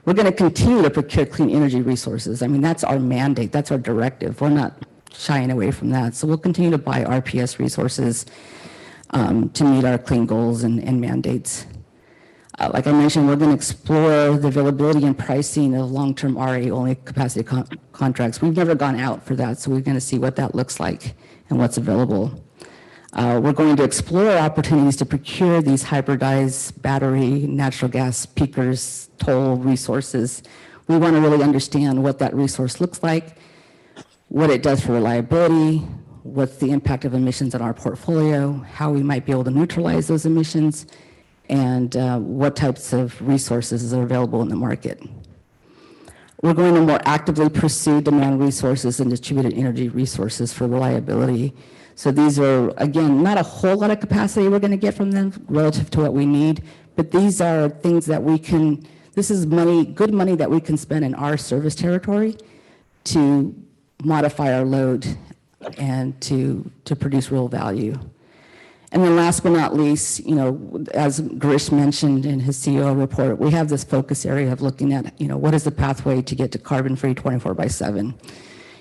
S13: We're going to continue to procure clean energy resources. I mean, that's our mandate. That's our directive. We're not shying away from that. So we'll continue to buy RPS resources to meet our clean goals and mandates. Like I mentioned, we're going to explore the availability and pricing of long-term RA-only capacity contracts. We've never gone out for that, so we're going to see what that looks like and what's available. We're going to explore opportunities to procure these hybridized battery, natural gas peakers, toll resources We want to really understand what that resource looks like, what it does for reliability, what's the impact of emissions on our portfolio, how we might be able to neutralize those emissions, and what types of resources are available in the market. We're going to more actively pursue demand resources and distributed energy resources for reliability. So these are, again, not a whole lot of capacity we're going to get from them relative to what we need, but these are things that we can, this is money, good money that we can spend in our service territory to modify our load and to produce real value. And then last but not least, you know, as Girish mentioned in his CEO report, we have this focus area of looking at, you know, what is the pathway to get to carbon-free 24/7?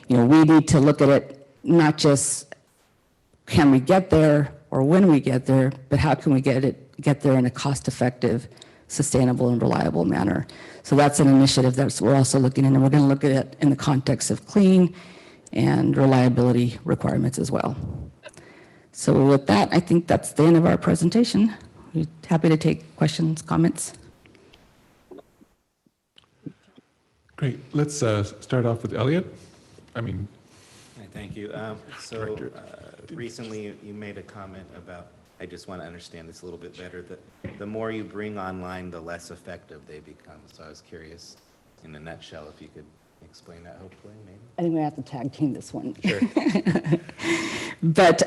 S13: You know, we need to look at it not just can we get there or when we get there, but how can we get there in a cost-effective, sustainable, and reliable manner. So that's an initiative that we're also looking at, and we're going to look at it in the context of clean and reliability requirements as well. So with that, I think that's the end of our presentation. We're happy to take questions, comments.
S1: Great. Let's start off with Elliot.
S16: Hi, thank you. Recently you made a comment about, I just want to understand this a little bit better, that the more you bring online, the less effective they become. So I was curious, in a nutshell, if you could explain that, hopefully, maybe.
S13: I think we have to tag team this one.
S16: Sure.
S13: But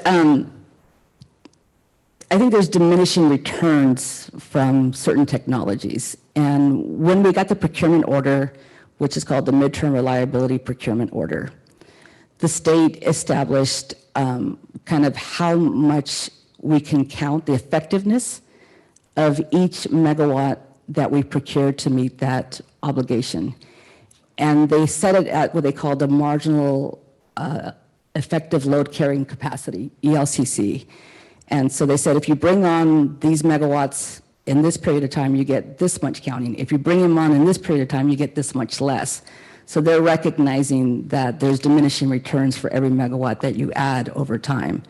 S13: I think there's diminishing returns from certain technologies. And when we got the procurement order, which is called the Midterm Reliability Procurement Order, the state established kind of how much we can count the effectiveness of each megawatt that we procure to meet that obligation. And they set it at what they call the marginal effective load carrying capacity, ELCC. And so they said, if you bring on these megawatts in this period of time, you get this much counting. If you bring them on in this period of time, you get this much less. So they're recognizing that there's diminishing returns for every megawatt that you add over time.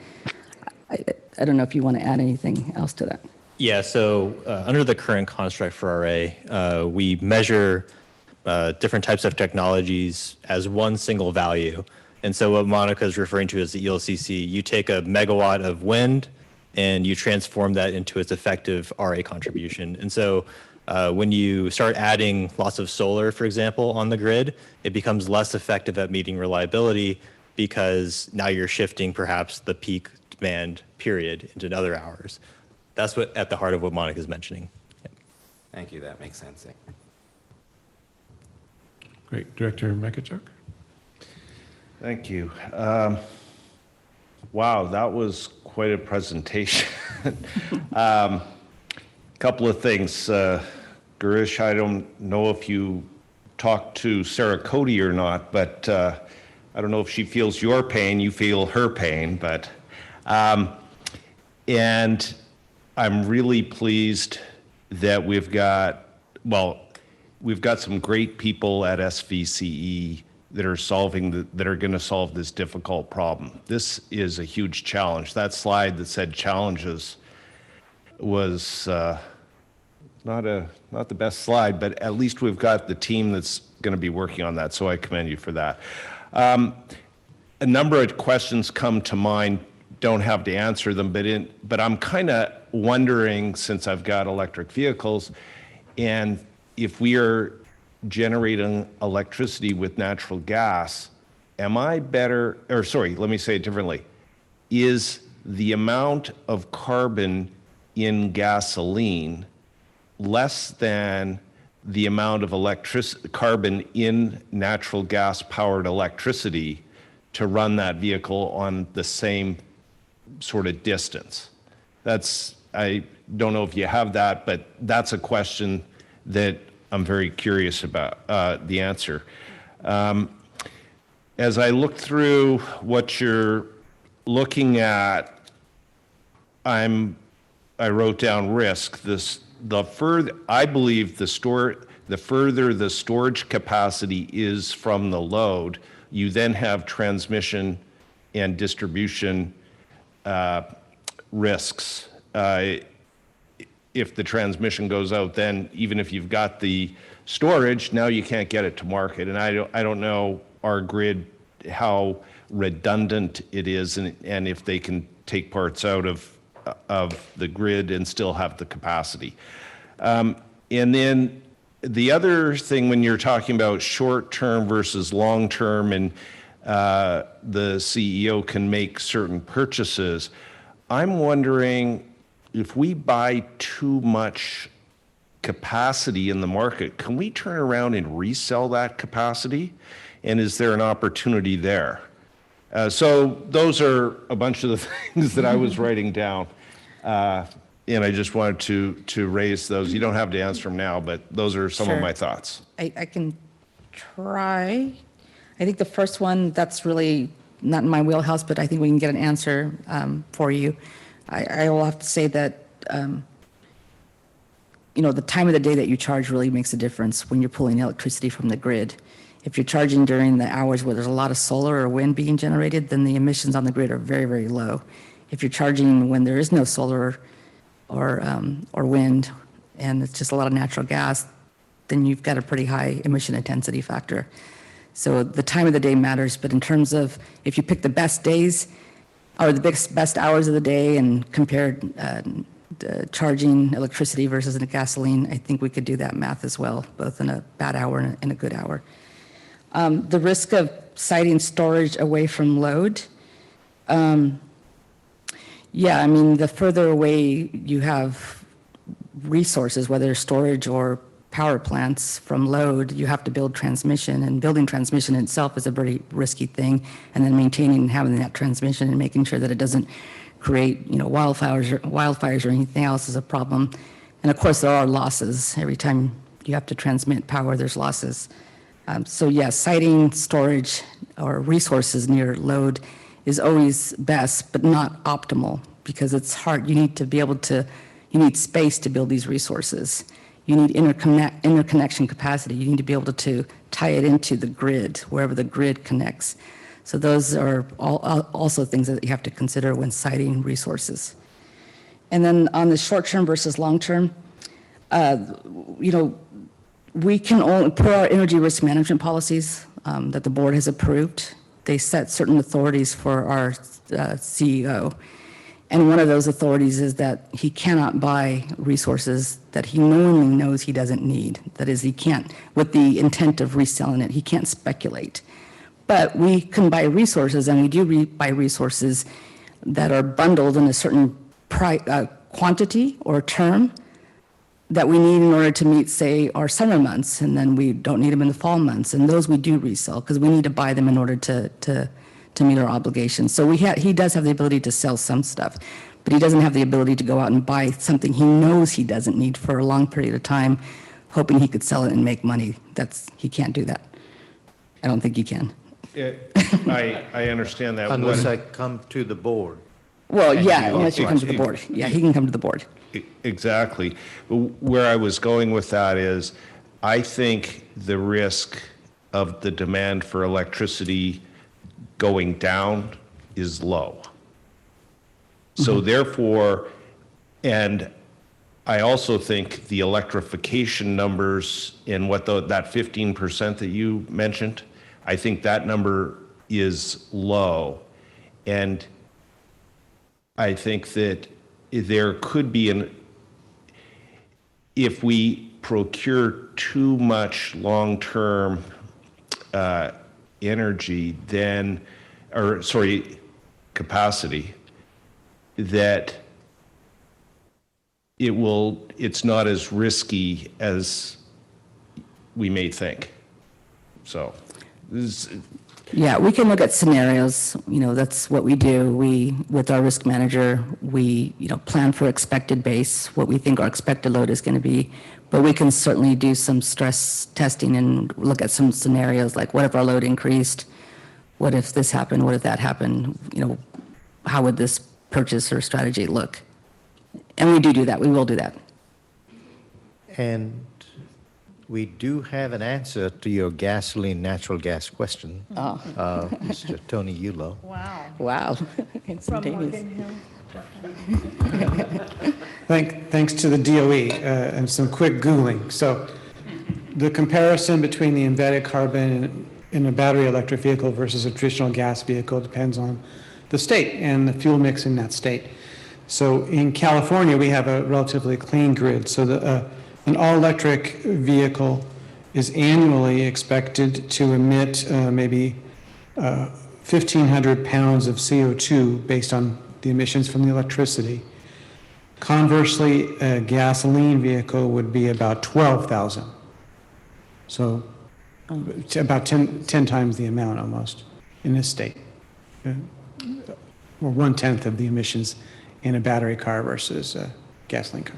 S13: I don't know if you want to add anything else to that.
S14: Yeah, so under the current construct for RA, we measure different types of technologies as one single value. And so what Monica is referring to as the ELCC, you take a megawatt of wind and you transform that into its effective RA contribution. And so when you start adding lots of solar, for example, on the grid, it becomes less effective at meeting reliability because now you're shifting perhaps the peak demand period into other hours. That's what at the heart of what Monica is mentioning. Yeah.
S16: Thank you, that makes sense.
S1: Great. Director Mekachuk?
S3: Thank you. Wow, that was quite a presentation. Couple of things. Girish, I don't know if you talked to Sarah Cody or not, but I don't know if she feels your pain, you feel her pain, but, and I'm really pleased that we've got some great people at SVCE that are going to solve this difficult problem. This is a huge challenge. That slide that said challenges was not the best slide, but at least we've got the team that's going to be working on that. So I commend you for that. A number of questions come to mind. Don't have to answer them, but I'm kind of wondering, since I've got electric vehicles, and if we are generating electricity with natural gas, let me say it differently. Is the amount of carbon in gasoline less than the amount of carbon in natural gas powered electricity to run that vehicle on the same sort of distance? I don't know if you have that, but that's a question that I'm very curious about the answer. As I look through what you're looking at, I wrote down risk. I believe the further the storage capacity is from the load, you then have transmission and distribution risks. If the transmission goes out, then even if you've got the storage, now you can't get it to market. And I don't know our grid, how redundant it is, and if they can take parts out of the grid and still have the capacity. And then the other thing, when you're talking about short-term versus long-term, and the CEO can make certain purchases, I'm wondering if we buy too much capacity in the market, can we turn around and resell that capacity? And is there an opportunity there? So those are a bunch of the things that I was writing down. And I just wanted to raise those. You don't have to answer them now, but those are some of my thoughts.
S13: I can try. I think the first one, that's really not in my wheelhouse, but I think we can get an answer for you. I will have to say that, the time of the day that you charge really makes a difference when you're pulling electricity from the grid. If you're charging during the hours where there's a lot of solar or wind being generated, then the emissions on the grid are very, very low. If you're charging when there is no solar or wind, and it's just a lot of natural gas, then you've got a pretty high emission intensity factor. So the time of the day matters, but in terms of if you pick the best days or the best hours of the day and compared charging electricity versus a gasoline, I think we could do that math as well, both in a bad hour and a good hour. The risk of siting storage away from load, yeah, I mean, the further away you have resources, whether storage or power plants from load, you have to build transmission, and building transmission itself is a very risky thing, and then maintaining and having that transmission and making sure that it doesn't create, wildfires or anything else is a problem. And of course, there are losses. Every time you have to transmit power, there's losses. So yes, siting storage or resources near load is always best, but not optimal, because it's hard. You need space to build these resources. You need interconnection capacity. You need to be able to tie it into the grid, wherever the grid connects. So those are also things that you have to consider when siting resources. And then on the short-term versus long-term, we can only, per our energy risk management policies that the board has approved, they set certain authorities for our CEO. And one of those authorities is that he cannot buy resources that he knowingly knows he doesn't need. That is, he can't, with the intent of reselling it, he can't speculate. But we can buy resources, and we do buy resources that are bundled in a certain quantity or term that we need in order to meet, say, our summer months, and then we don't need them in the fall months. And those we do resell because we need to buy them in order to meet our obligations. So he does have the ability to sell some stuff, but he doesn't have the ability to go out and buy something he knows he doesn't need for a long period of time, hoping he could sell it and make money. He can't do that. I don't think he can.
S3: I understand that.
S7: Unless I come to the board.
S13: Well, yeah, unless you come to the board. Yeah, he can come to the board.
S3: Exactly. But where I was going with that is, I think the risk of the demand for electricity going down is low. So therefore, and I also think the electrification numbers and what that 15% that you mentioned, I think that number is low. And I think that there could be if we procure too much long-term energy, capacity, that it's not as risky as we may think. So
S13: yeah, we can look at scenarios. That's what we do. With our risk manager, we plan for expected base, what we think our expected load is going to be. But we can certainly do some stress testing and look at some scenarios, like what if our load increased? What if this happened? What if that happened? How would this purchase or strategy look? And we do that. We will do that.
S7: And we do have an answer to your gasoline, natural gas question.
S13: Oh.
S7: Mr. Tony Yulo.
S13: Wow. Instantaneous.
S17: Thanks to the DOE and some quick Googling. So the comparison between the embedded carbon in a battery electric vehicle versus a traditional gas vehicle depends on the state and the fuel mix in that state. So in California, we have a relatively clean grid. So an all-electric vehicle is annually expected to emit maybe 1,500 pounds of CO2 based on the emissions from the electricity. Conversely, a gasoline vehicle would be about 12,000. So it's about 10 times the amount almost in this state. Or 1/10 of the emissions in a battery car versus a gasoline car.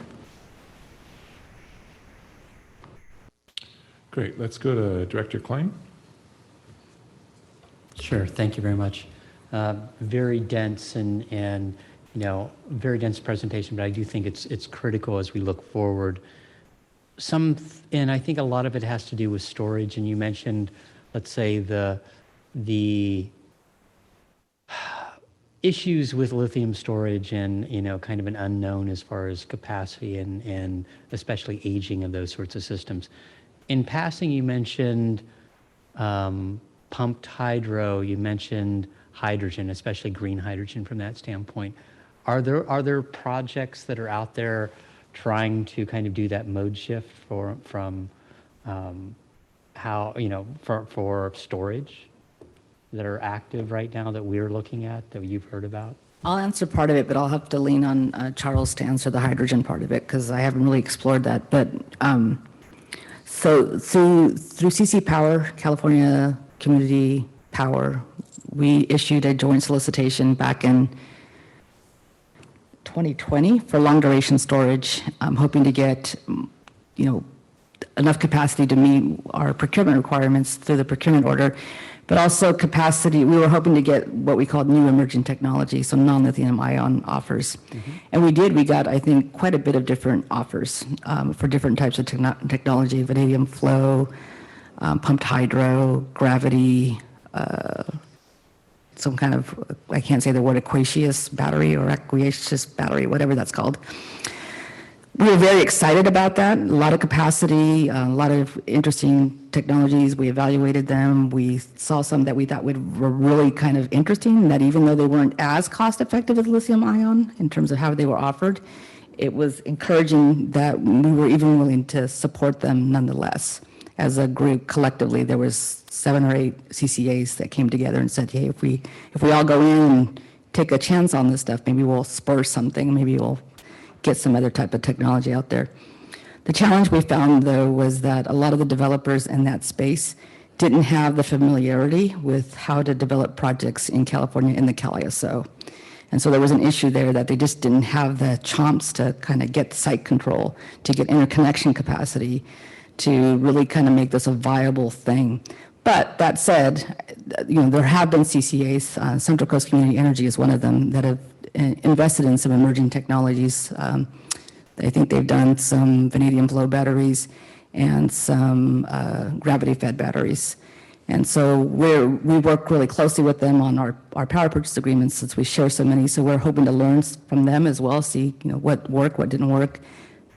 S1: Great. Let's go to Director Klein.
S9: Sure. Thank you very much. Very dense and very dense presentation, but I do think it's critical as we look forward. And I think a lot of it has to do with storage. And you mentioned, let's say, the issues with lithium storage and kind of an unknown as far as capacity and especially aging of those sorts of systems. In passing, you mentioned pumped hydro. You mentioned hydrogen, especially green hydrogen from that standpoint. Are there projects that are out there trying to kind of do that mode shift from for storage that are active right now that we're looking at that you've heard about?
S13: I'll answer part of it, but I'll have to lean on Charles to answer the hydrogen part of it because I haven't really explored that. But so through CC Power, California Community Power, we issued a joint solicitation back in 2020 for long duration storage. I'm hoping to get, enough capacity to meet our procurement requirements through the procurement order, but also capacity. We were hoping to get what we called new emerging technology, so non-lithium ion offers. Mm-hmm. And we got, I think, quite a bit of different offers for different types of technology, vanadium flow, pumped hydro, gravity, some kind of, I can't say the word aqueous battery or aqueous battery, whatever that's called. We were very excited about that. A lot of capacity, a lot of interesting technologies. We evaluated them. We saw some that we thought were really kind of interesting, that even though they weren't as cost effective as lithium ion in terms of how they were offered, it was encouraging that we were even willing to support them nonetheless. As a group, collectively, there was 7 or 8 CCAs that came together and said, hey, if we all go in and take a chance on this stuff, maybe we'll spur something, maybe we'll get some other type of technology out there. The challenge we found, though, was that a lot of the developers in that space didn't have the familiarity with how to develop projects in California in the CalISO. And so there was an issue there that they just didn't have the chomps to kind of get site control, to get interconnection capacity, to really kind of make this a viable thing. But that said, there have been CCAs, Central Coast Community Energy is one of them, that have invested in some emerging technologies. I think they've done some vanadium flow batteries and some gravity-fed batteries. And so we work really closely with them on our power purchase agreements since we share so many. So we're hoping to learn from them as well, see what worked, what didn't work,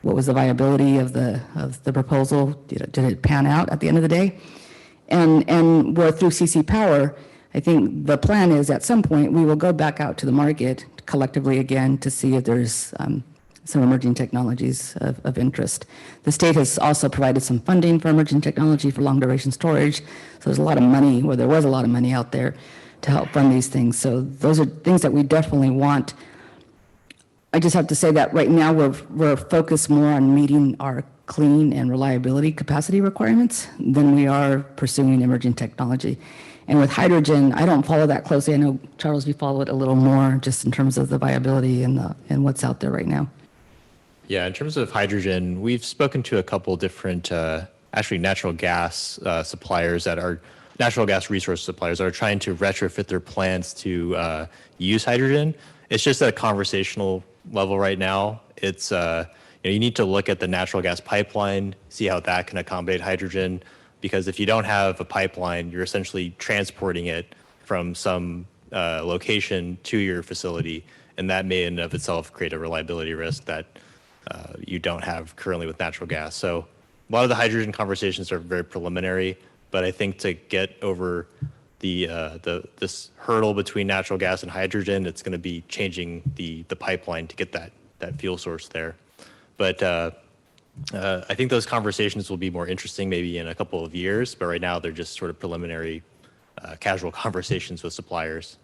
S13: what was the viability of the proposal, did it pan out at the end of the day? And we're through CC Power. I think the plan is at some point we will go back out to the market collectively again to see if there's some emerging technologies of interest. The state has also provided some funding for emerging technology for long duration storage. So there's a lot of money, or there was a lot of money out there to help fund these things. So those are things that we definitely want. I just have to say that right now we're focused more on meeting our clean and reliability capacity requirements than we are pursuing emerging technology. And with hydrogen, I don't follow that closely. I know, Charles, you follow it a little more just in terms of the viability and what's out there right now.
S14: Yeah, in terms of hydrogen, we've spoken to a couple different, actually natural gas suppliers that are natural gas resource suppliers that are trying to retrofit their plants to use hydrogen. It's just at a conversational level right now. It's you need to look at the natural gas pipeline, see how that can accommodate hydrogen. Because if you don't have a pipeline, you're essentially transporting it from some location to your facility, and that may in of itself create a reliability risk that you don't have currently with natural gas. So a lot of the hydrogen conversations are very preliminary, but I think to get over this hurdle between natural gas and hydrogen, it's going to be changing the pipeline to get that fuel source there. But I think those conversations will be more interesting maybe in a couple of years, but right now they're just sort of preliminary, casual conversations with suppliers.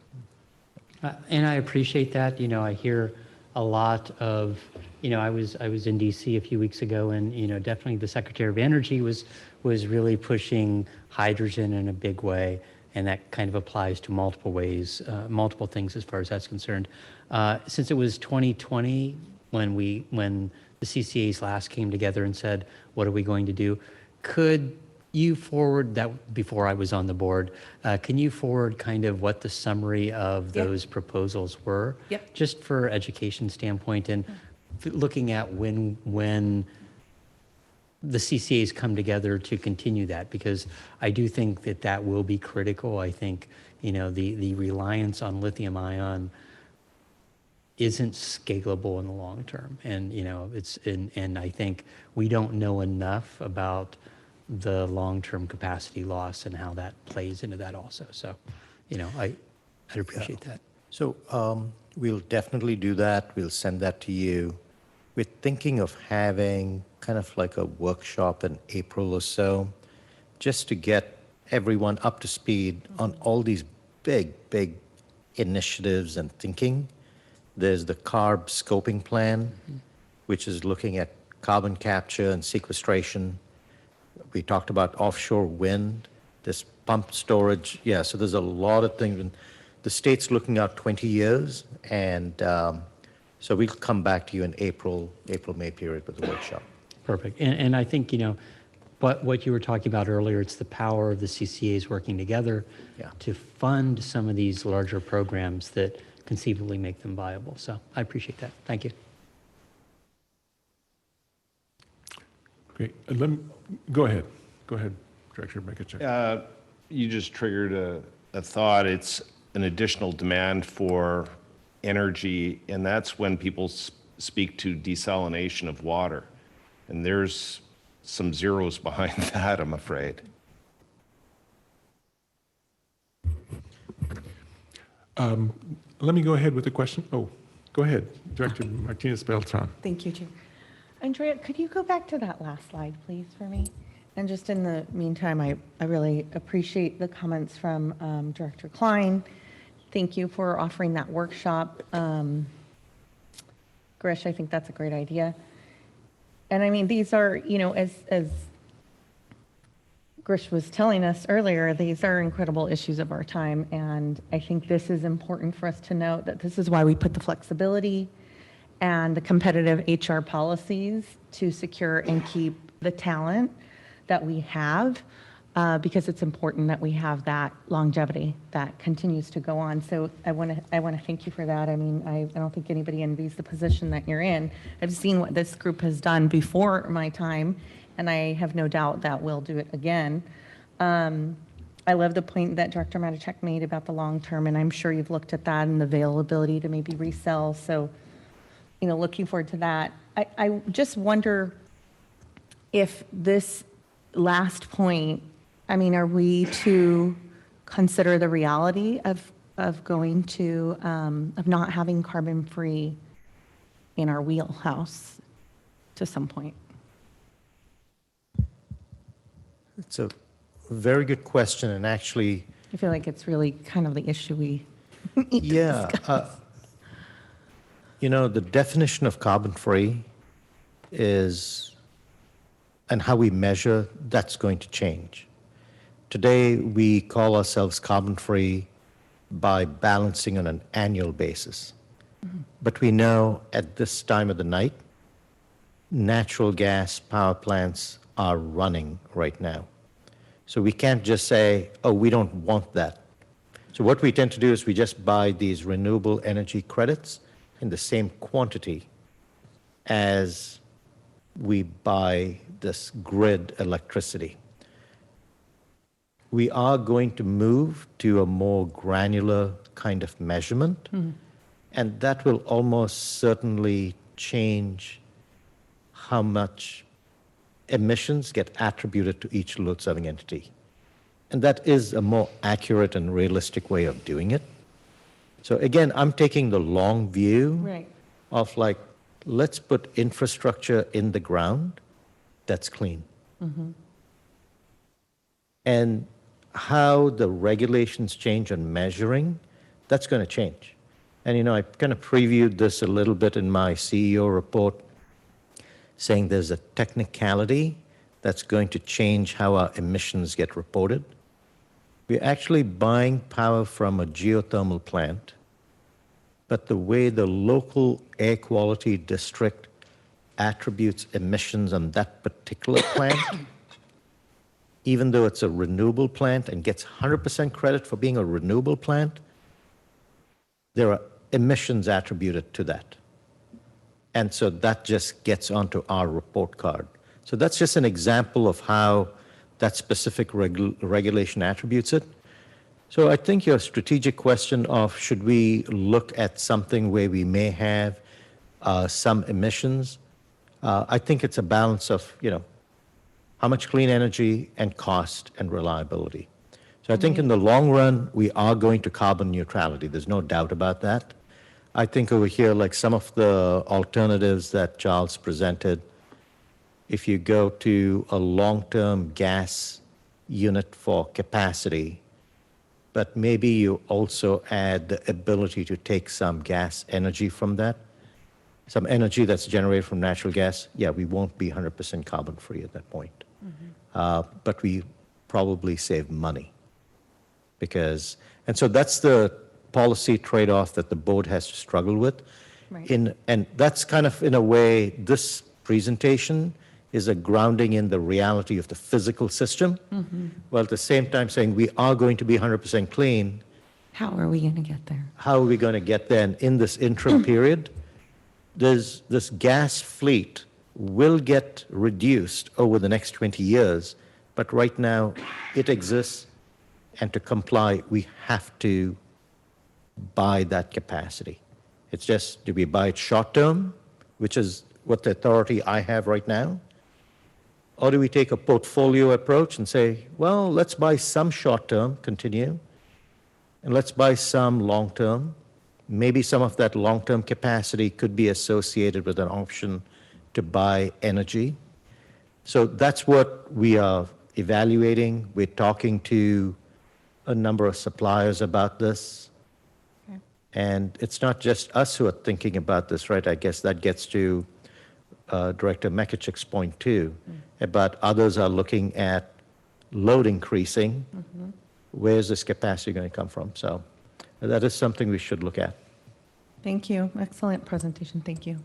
S9: And I appreciate that. I hear a lot of, I was in DC a few weeks ago, and definitely the Secretary of Energy was really pushing hydrogen in a big way, and that kind of applies to multiple ways, multiple things as far as that's concerned. Since it was 2020 when the CCAs last came together and said, what are we going to do? Could you forward that, before I was on the board, can you forward kind of what the summary of those proposals were?
S5: Yep.
S9: Just for education standpoint, and looking at when the CCAs come together to continue that, because I do think that will be critical. I think, the reliance on lithium ion isn't scalable in the long term. And, and I think we don't know enough about the long-term capacity loss and how that plays into that also. So, I'd appreciate that.
S7: So we'll definitely do that. We'll send that to you. We're thinking of having kind of like a workshop in April or so, just to get everyone up to speed on all these big initiatives and thinking. There's the CARB scoping plan, which is looking at carbon capture and sequestration. We talked about offshore wind, this pump storage. Yeah, so there's a lot of things. And the state's looking out 20 years, and so we'll come back to you in April-May period with the workshop.
S9: Perfect. And I think, what you were talking about earlier, it's the power of the CCAs working together to fund some of these larger programs that conceivably make them viable. So I appreciate that. Thank you.
S1: Great. Go ahead, Director Bekachuk.
S3: You just triggered a thought. It's an additional demand for energy, and that's when people speak to desalination of water. And there's some zeros behind that, I'm afraid.
S1: Let me go ahead with the question. Oh, go ahead, Director Martinez-Beltran.
S5: Thank you, Chair. Andrea, could you go back to that last slide, please, for me? And just in the meantime, I really appreciate the comments from Director Klein. Thank you for offering that workshop. Grish, I think that's a great idea. And I mean, these are, as Grish was telling us earlier, these are incredible issues of our time. And I think this is important for us to note that this is why we put the flexibility and the competitive HR policies to secure and keep the talent that we have, because it's important that we have that longevity that continues to go on. So I want to thank you for that. I mean, I don't think anybody envies the position that you're in. I've seen what this group has done before my time, and I have no doubt that we'll do it again. I love the point that Director Matichak made about the long term, and I'm sure you've looked at that and the availability to maybe resell. So, looking forward to that. I just wonder if this last point, I mean, are we to consider the reality of going to, of not having carbon-free in our wheelhouse to some point?
S7: It's a very good question, and actually,
S5: I feel like it's really kind of the issue we need to discuss.
S7: The definition of carbon-free is, and how we measure, that's going to change. Today, we call ourselves carbon-free by balancing on an annual basis. But we know at this time of the night, natural gas power plants are running right now. So we can't just say, oh, we don't want that. So what we tend to do is we just buy these renewable energy credits in the same quantity as we buy this grid electricity. We are going to move to a more granular kind of measurement, and that will almost certainly change how much emissions get attributed to each load-serving entity. And that is a more accurate and realistic way of doing it. So again, I'm taking the long view
S5: Right.
S7: of like, let's put infrastructure in the ground that's clean.
S5: Mm-hmm.
S7: And how the regulations change on measuring, that's going to change. And you know, I kind of previewed this a little bit in my CEO report, saying there's a technicality that's going to change how our emissions get reported. We're actually buying power from a geothermal plant, but the way the local air quality district attributes emissions on that particular plant, even though it's a renewable plant and gets 100% credit for being a renewable plant, there are emissions attributed to that. And so that just gets onto our report card. So that's just an example of how that specific regulation attributes it. So I think your strategic question of should we look at something where we may have some emissions, I think it's a balance of, you know, how much clean energy and cost and reliability. So I think in the long run, we are going to carbon neutrality. There's no doubt about that. I think over here, like some of the alternatives that Charles presented, if you go to a long-term gas unit for capacity, but maybe you also add the ability to take some gas energy from that, some energy that's generated from natural gas, yeah, we won't be 100% carbon free at that point. But we probably save money because, and so that's the policy trade-off that the board has to struggle with.
S5: Right.
S7: And that's kind of, in a way, this presentation is a grounding in the reality of the physical system, while at the same time saying we are going to be 100% clean.
S5: How are we going to get there?
S7: How are we going to get there? And in this interim period, this gas fleet will get reduced over the next 20 years, but right now it exists, and to comply, we have to buy that capacity. It's just, do we buy it short term, which is what the authority I have right now? Or do we take a portfolio approach and say, well, let's buy some short term, continue, and let's buy some long term. Maybe some of that long term capacity could be associated with an option to buy energy. So that's what we are evaluating. We're talking to a number of suppliers about this. And it's not just us who are thinking about this, right? I guess that gets to Director Mekichik's point too, but others are looking at load increasing. Where's this capacity going to come from? So that is something we should look at.
S5: Thank you. Excellent presentation. Thank you.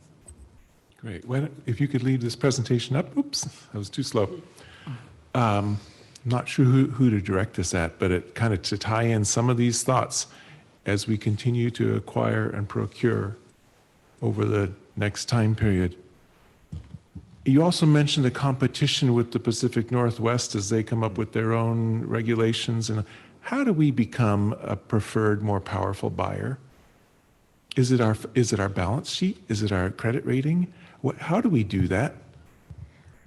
S1: Great. If you could leave this presentation up. Oops, that was too slow. Not sure who to direct this at, but it kind of to tie in some of these thoughts as we continue to acquire and procure over the next time period. You also mentioned the competition with the Pacific Northwest as they come up with their own regulations. And how do we become a preferred, more powerful buyer? Is it our balance sheet? Is it our credit rating? How do we do that?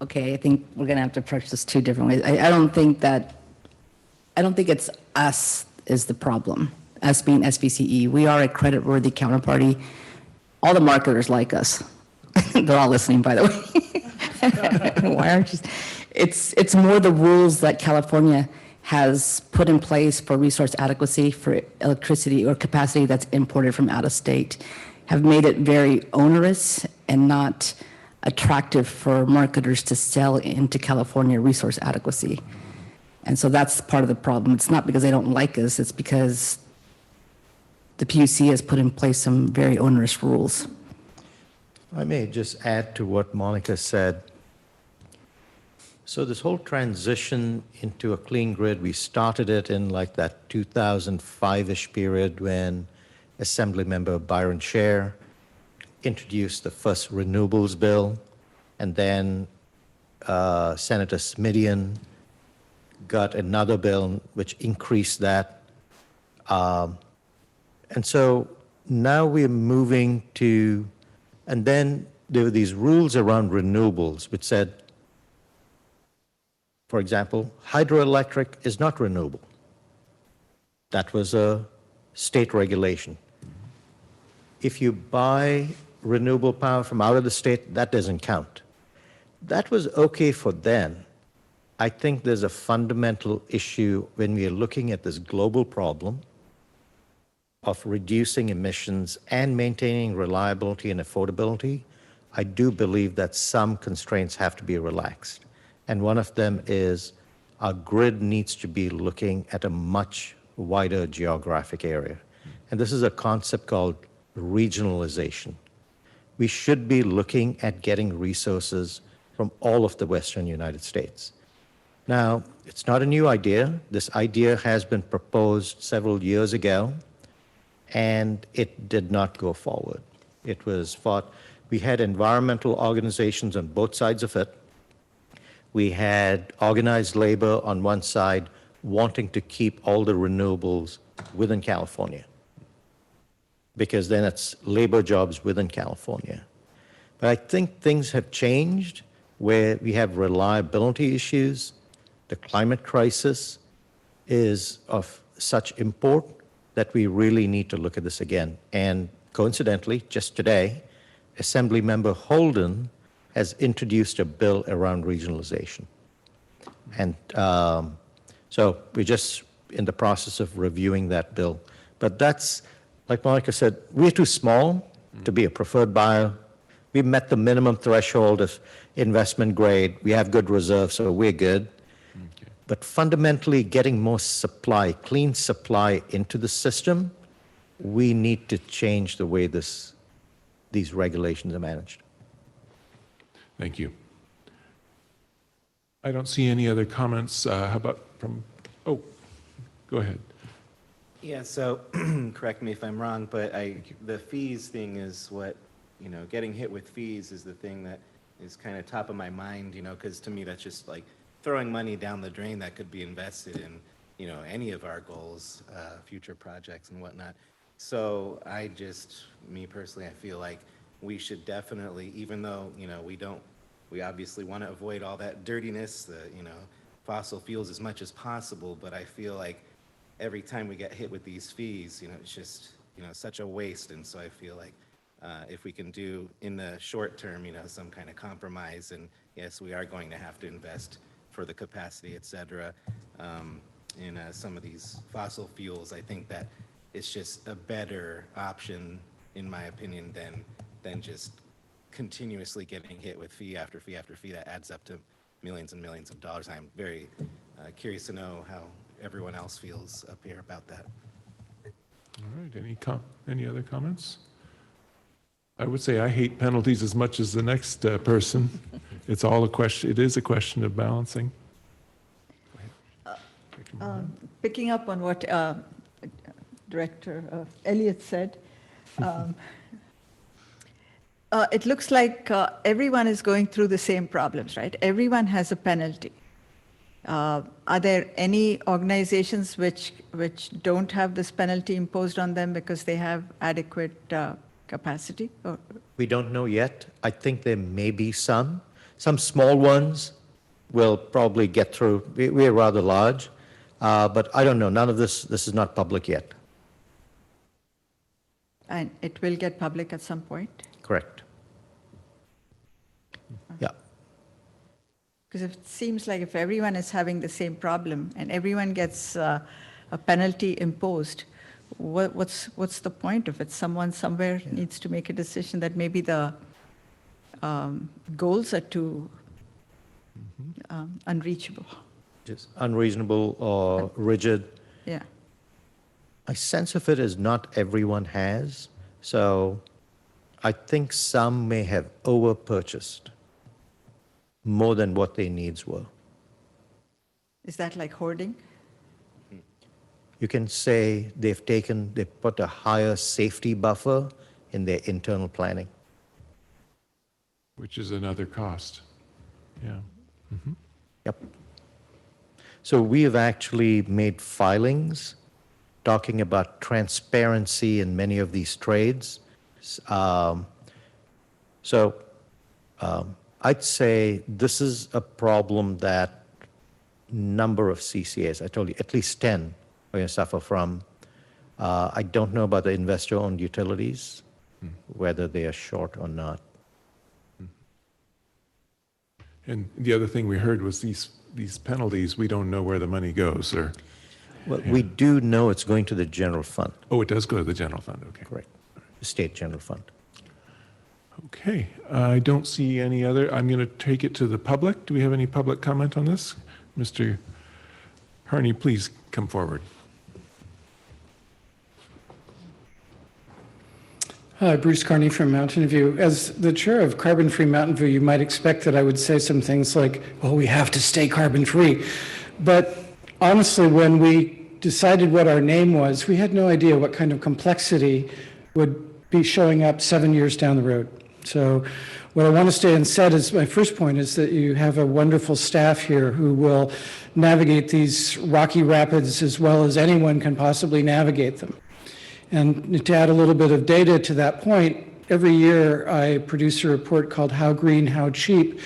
S13: Okay, I think we're going to have to approach this two different ways. I don't think it's us is the problem, us being SVCE. We are a credit-worthy counterparty. All the marketers like us. They're all listening, by the way. Why aren't you? It's more the rules that California has put in place for resource adequacy for electricity or capacity that's imported from out of state have made it very onerous and not attractive for marketers to sell into California resource adequacy. And so that's part of the problem. It's not because they don't like us, it's because the PUC has put in place some very onerous rules.
S7: I may just add to what Monica said. So this whole transition into a clean grid, we started it in like that 2005-ish period when Assemblymember Byron Scher introduced the first renewables bill, and then Senator Smidian got another bill which increased that. And so now we're moving to, and then there were these rules around renewables which said, For example, hydroelectric is not renewable. That was a state regulation. If you buy renewable power from out of the state, that doesn't count. That was okay for then. I think there's a fundamental issue when we are looking at this global problem of reducing emissions and maintaining reliability and affordability. I do believe that some constraints have to be relaxed. And one of them is our grid needs to be looking at a much wider geographic area. And this is a concept called regionalization. We should be looking at getting resources from all of the Western United States. Now, it's not a new idea. This idea has been proposed several years ago, and it did not go forward. It was fought. We had environmental organizations on both sides of it. We had organized labor on one side wanting to keep all the renewables within California, because then it's labor jobs within California. But I think things have changed where we have reliability issues. The climate crisis is of such import that we really need to look at this again. And coincidentally, just today, Assemblymember Holden has introduced a bill around regionalization. And so we're just in the process of reviewing that bill. But that's, like Monica said, we're too small to be a preferred buyer. We've met the minimum threshold of investment grade. We have good reserves, so we're good. Okay. But fundamentally, getting more supply, clean supply into the system, we need to change the way these regulations are managed.
S1: Thank you. I don't see any other comments. How about from, oh, go ahead.
S16: Yeah, so correct me if I'm wrong, but the fees thing is what, getting hit with fees is the thing that is kind of top of my mind, because to me that's just like throwing money down the drain that could be invested in, any of our goals, future projects and whatnot. So me personally, I feel like we should definitely, even though, we obviously want to avoid all that dirtiness, the, fossil fuels as much as possible, but I feel like every time we get hit with these fees, it's just, such a waste. And so I feel like if we can do in the short term, some kind of compromise, and yes, we are going to have to invest for the capacity, et cetera, in some of these fossil fuels. I think that it's just a better option, in my opinion, than just continuously getting hit with fee after fee after fee that adds up to millions and millions of dollars. I'm very curious to know how everyone else feels up here about that.
S1: All right, any other comments? I would say I hate penalties as much as the next person. It's all a question, it is a question of balancing.
S6: Picking up on what Director Elliott said, it looks like everyone is going through the same problems, right? Everyone has a penalty. Are there any organizations which don't have this penalty imposed on them because they have adequate capacity? Or?
S7: We don't know yet. I think there may be some. Some small ones will probably get through. We're rather large, but I don't know. None of this is not public yet.
S6: And it will get public at some point?
S7: Correct. Yeah.
S6: Because it seems like if everyone is having the same problem and everyone gets a penalty imposed, what's the point of it? Someone somewhere needs to make a decision that maybe the goals are too unreachable.
S7: Just unreasonable or rigid.
S6: Yeah.
S7: My sense of it is not everyone has. So I think some may have over-purchased more than what their needs were.
S6: Is that like hoarding?
S7: You can say they put a higher safety buffer in their internal planning.
S1: Which is another cost. Yeah. Mm-hmm.
S7: Yep. So we have actually made filings talking about transparency in many of these trades. I'd say this is a problem that number of CCAs. I told you at least 10 are going to suffer from. I don't know about the investor-owned utilities, whether they are short or not.
S1: And the other thing we heard was these penalties, we don't know where the money goes, or...
S7: Well, we do know it's going to the general fund.
S1: Oh, it does go to the general fund, okay.
S7: Correct. The state general fund.
S1: Okay, I don't see any other, I'm going to take it to the public. Do we have any public comment on this? Mr. Harney, please come forward.
S17: Hi, Bruce Carney from Mountain View. As the chair of Carbon Free Mountain View, you might expect that I would say some things like, well, we have to stay carbon free. But honestly, when we decided what our name was, we had no idea what kind of complexity would be showing up 7 years down the road. So what I want to stay and said is my first point is that you have a wonderful staff here who will navigate these rocky rapids as well as anyone can possibly navigate them. And to add a little bit of data to that point, every year I produce a report called How Green, How Cheap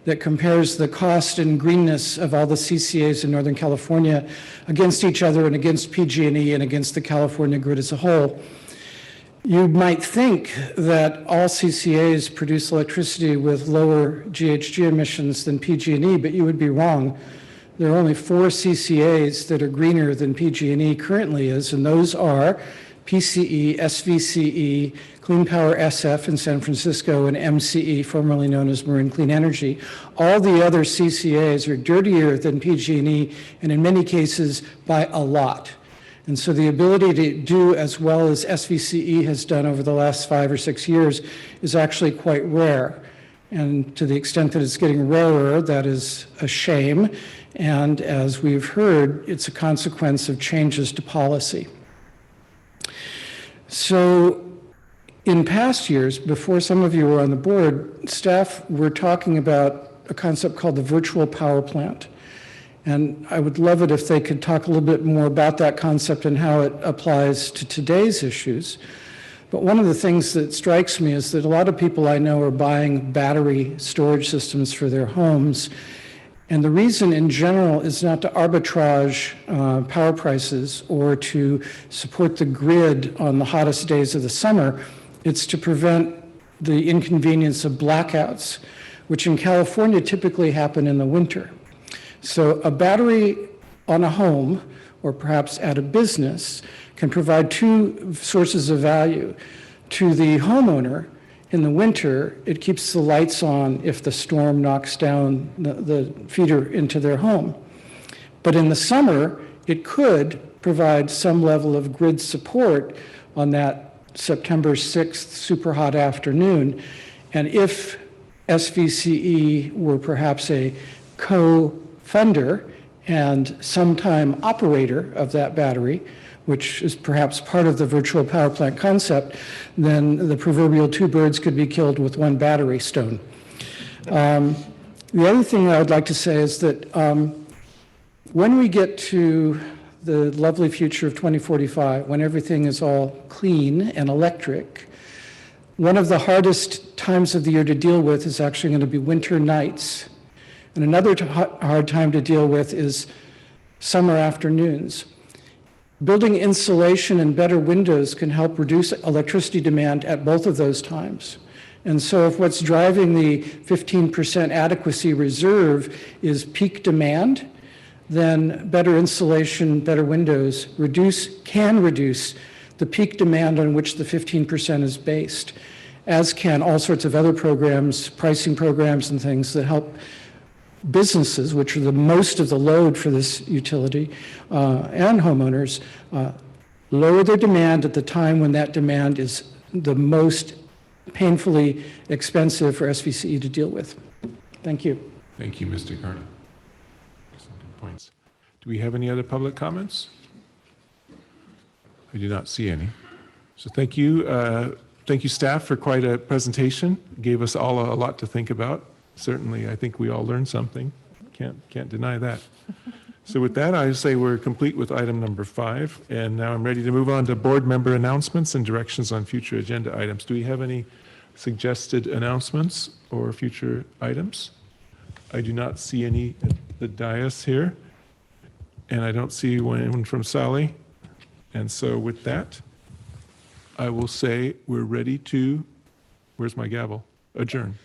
S17: that compares the cost and greenness of all the CCAs in Northern California against each other and against PG&E and against the California grid as a whole. You might think that all CCAs produce electricity with lower GHG emissions than PG&E, but you would be wrong. There are only 4 CCAs that are greener than PG&E currently is, and those are PCE, SVCE, Clean Power SF in San Francisco, and MCE, formerly known as Marin Clean Energy. All the other CCAs are dirtier than PG&E, and in many cases by a lot. And so the ability to do as well as SVCE has done over the last 5 or 6 years is actually quite rare. And to the extent that it's getting rarer, that is a shame. And as we've heard, it's a consequence of changes to policy. So in past years, before some of you were on the board, staff were talking about a concept called the virtual power plant. And I would love it if they could talk a little bit more about that concept and how it applies to today's issues. But one of the things that strikes me is that a lot of people I know are buying battery storage systems for their homes. And the reason in general is not to arbitrage power prices or to support the grid on the hottest days of the summer. It's to prevent the inconvenience of blackouts, which in California typically happen in the winter. So a battery on a home or perhaps at a business can provide 2 sources of value. To the homeowner, in the winter, it keeps the lights on if the storm knocks down the feeder into their home. But in the summer, it could provide some level of grid support on that September 6th super hot afternoon. And if SVCE were perhaps a co-funder and sometime operator of that battery, which is perhaps part of the virtual power plant concept, then the proverbial 2 birds could be killed with 1 battery stone. The other thing I would like to say is that when we get to the lovely future of 2045, when everything is all clean and electric, one of the hardest times of the year to deal with is actually going to be winter nights. And another hard time to deal with is summer afternoons. Building insulation and better windows can help reduce electricity demand at both of those times. And so if what's driving the 15% adequacy reserve is peak demand, then better insulation, better windows can reduce the peak demand on which the 15% is based, as can all sorts of other programs, pricing programs and things that help businesses, which are the most of the load for this utility, and homeowners, lower their demand at the time when that demand is the most painfully expensive for SVCE to deal with. Thank you.
S1: Thank you, Mr. Carney. Excellent good points. Do we have any other public comments? I do not see any. So thank you. Thank you, staff, for quite a presentation. Gave us all a lot to think about. Certainly, I think we all learned something. Can't deny that. So with that, I say we're complete with item number 5, and now I'm ready to move on to board member announcements and directions on future agenda items. Do we have any suggested announcements or future items? I do not see any at the dais here. And I don't see anyone from Sally. And so with that, I will say we're ready to, where's my gavel? Adjourn.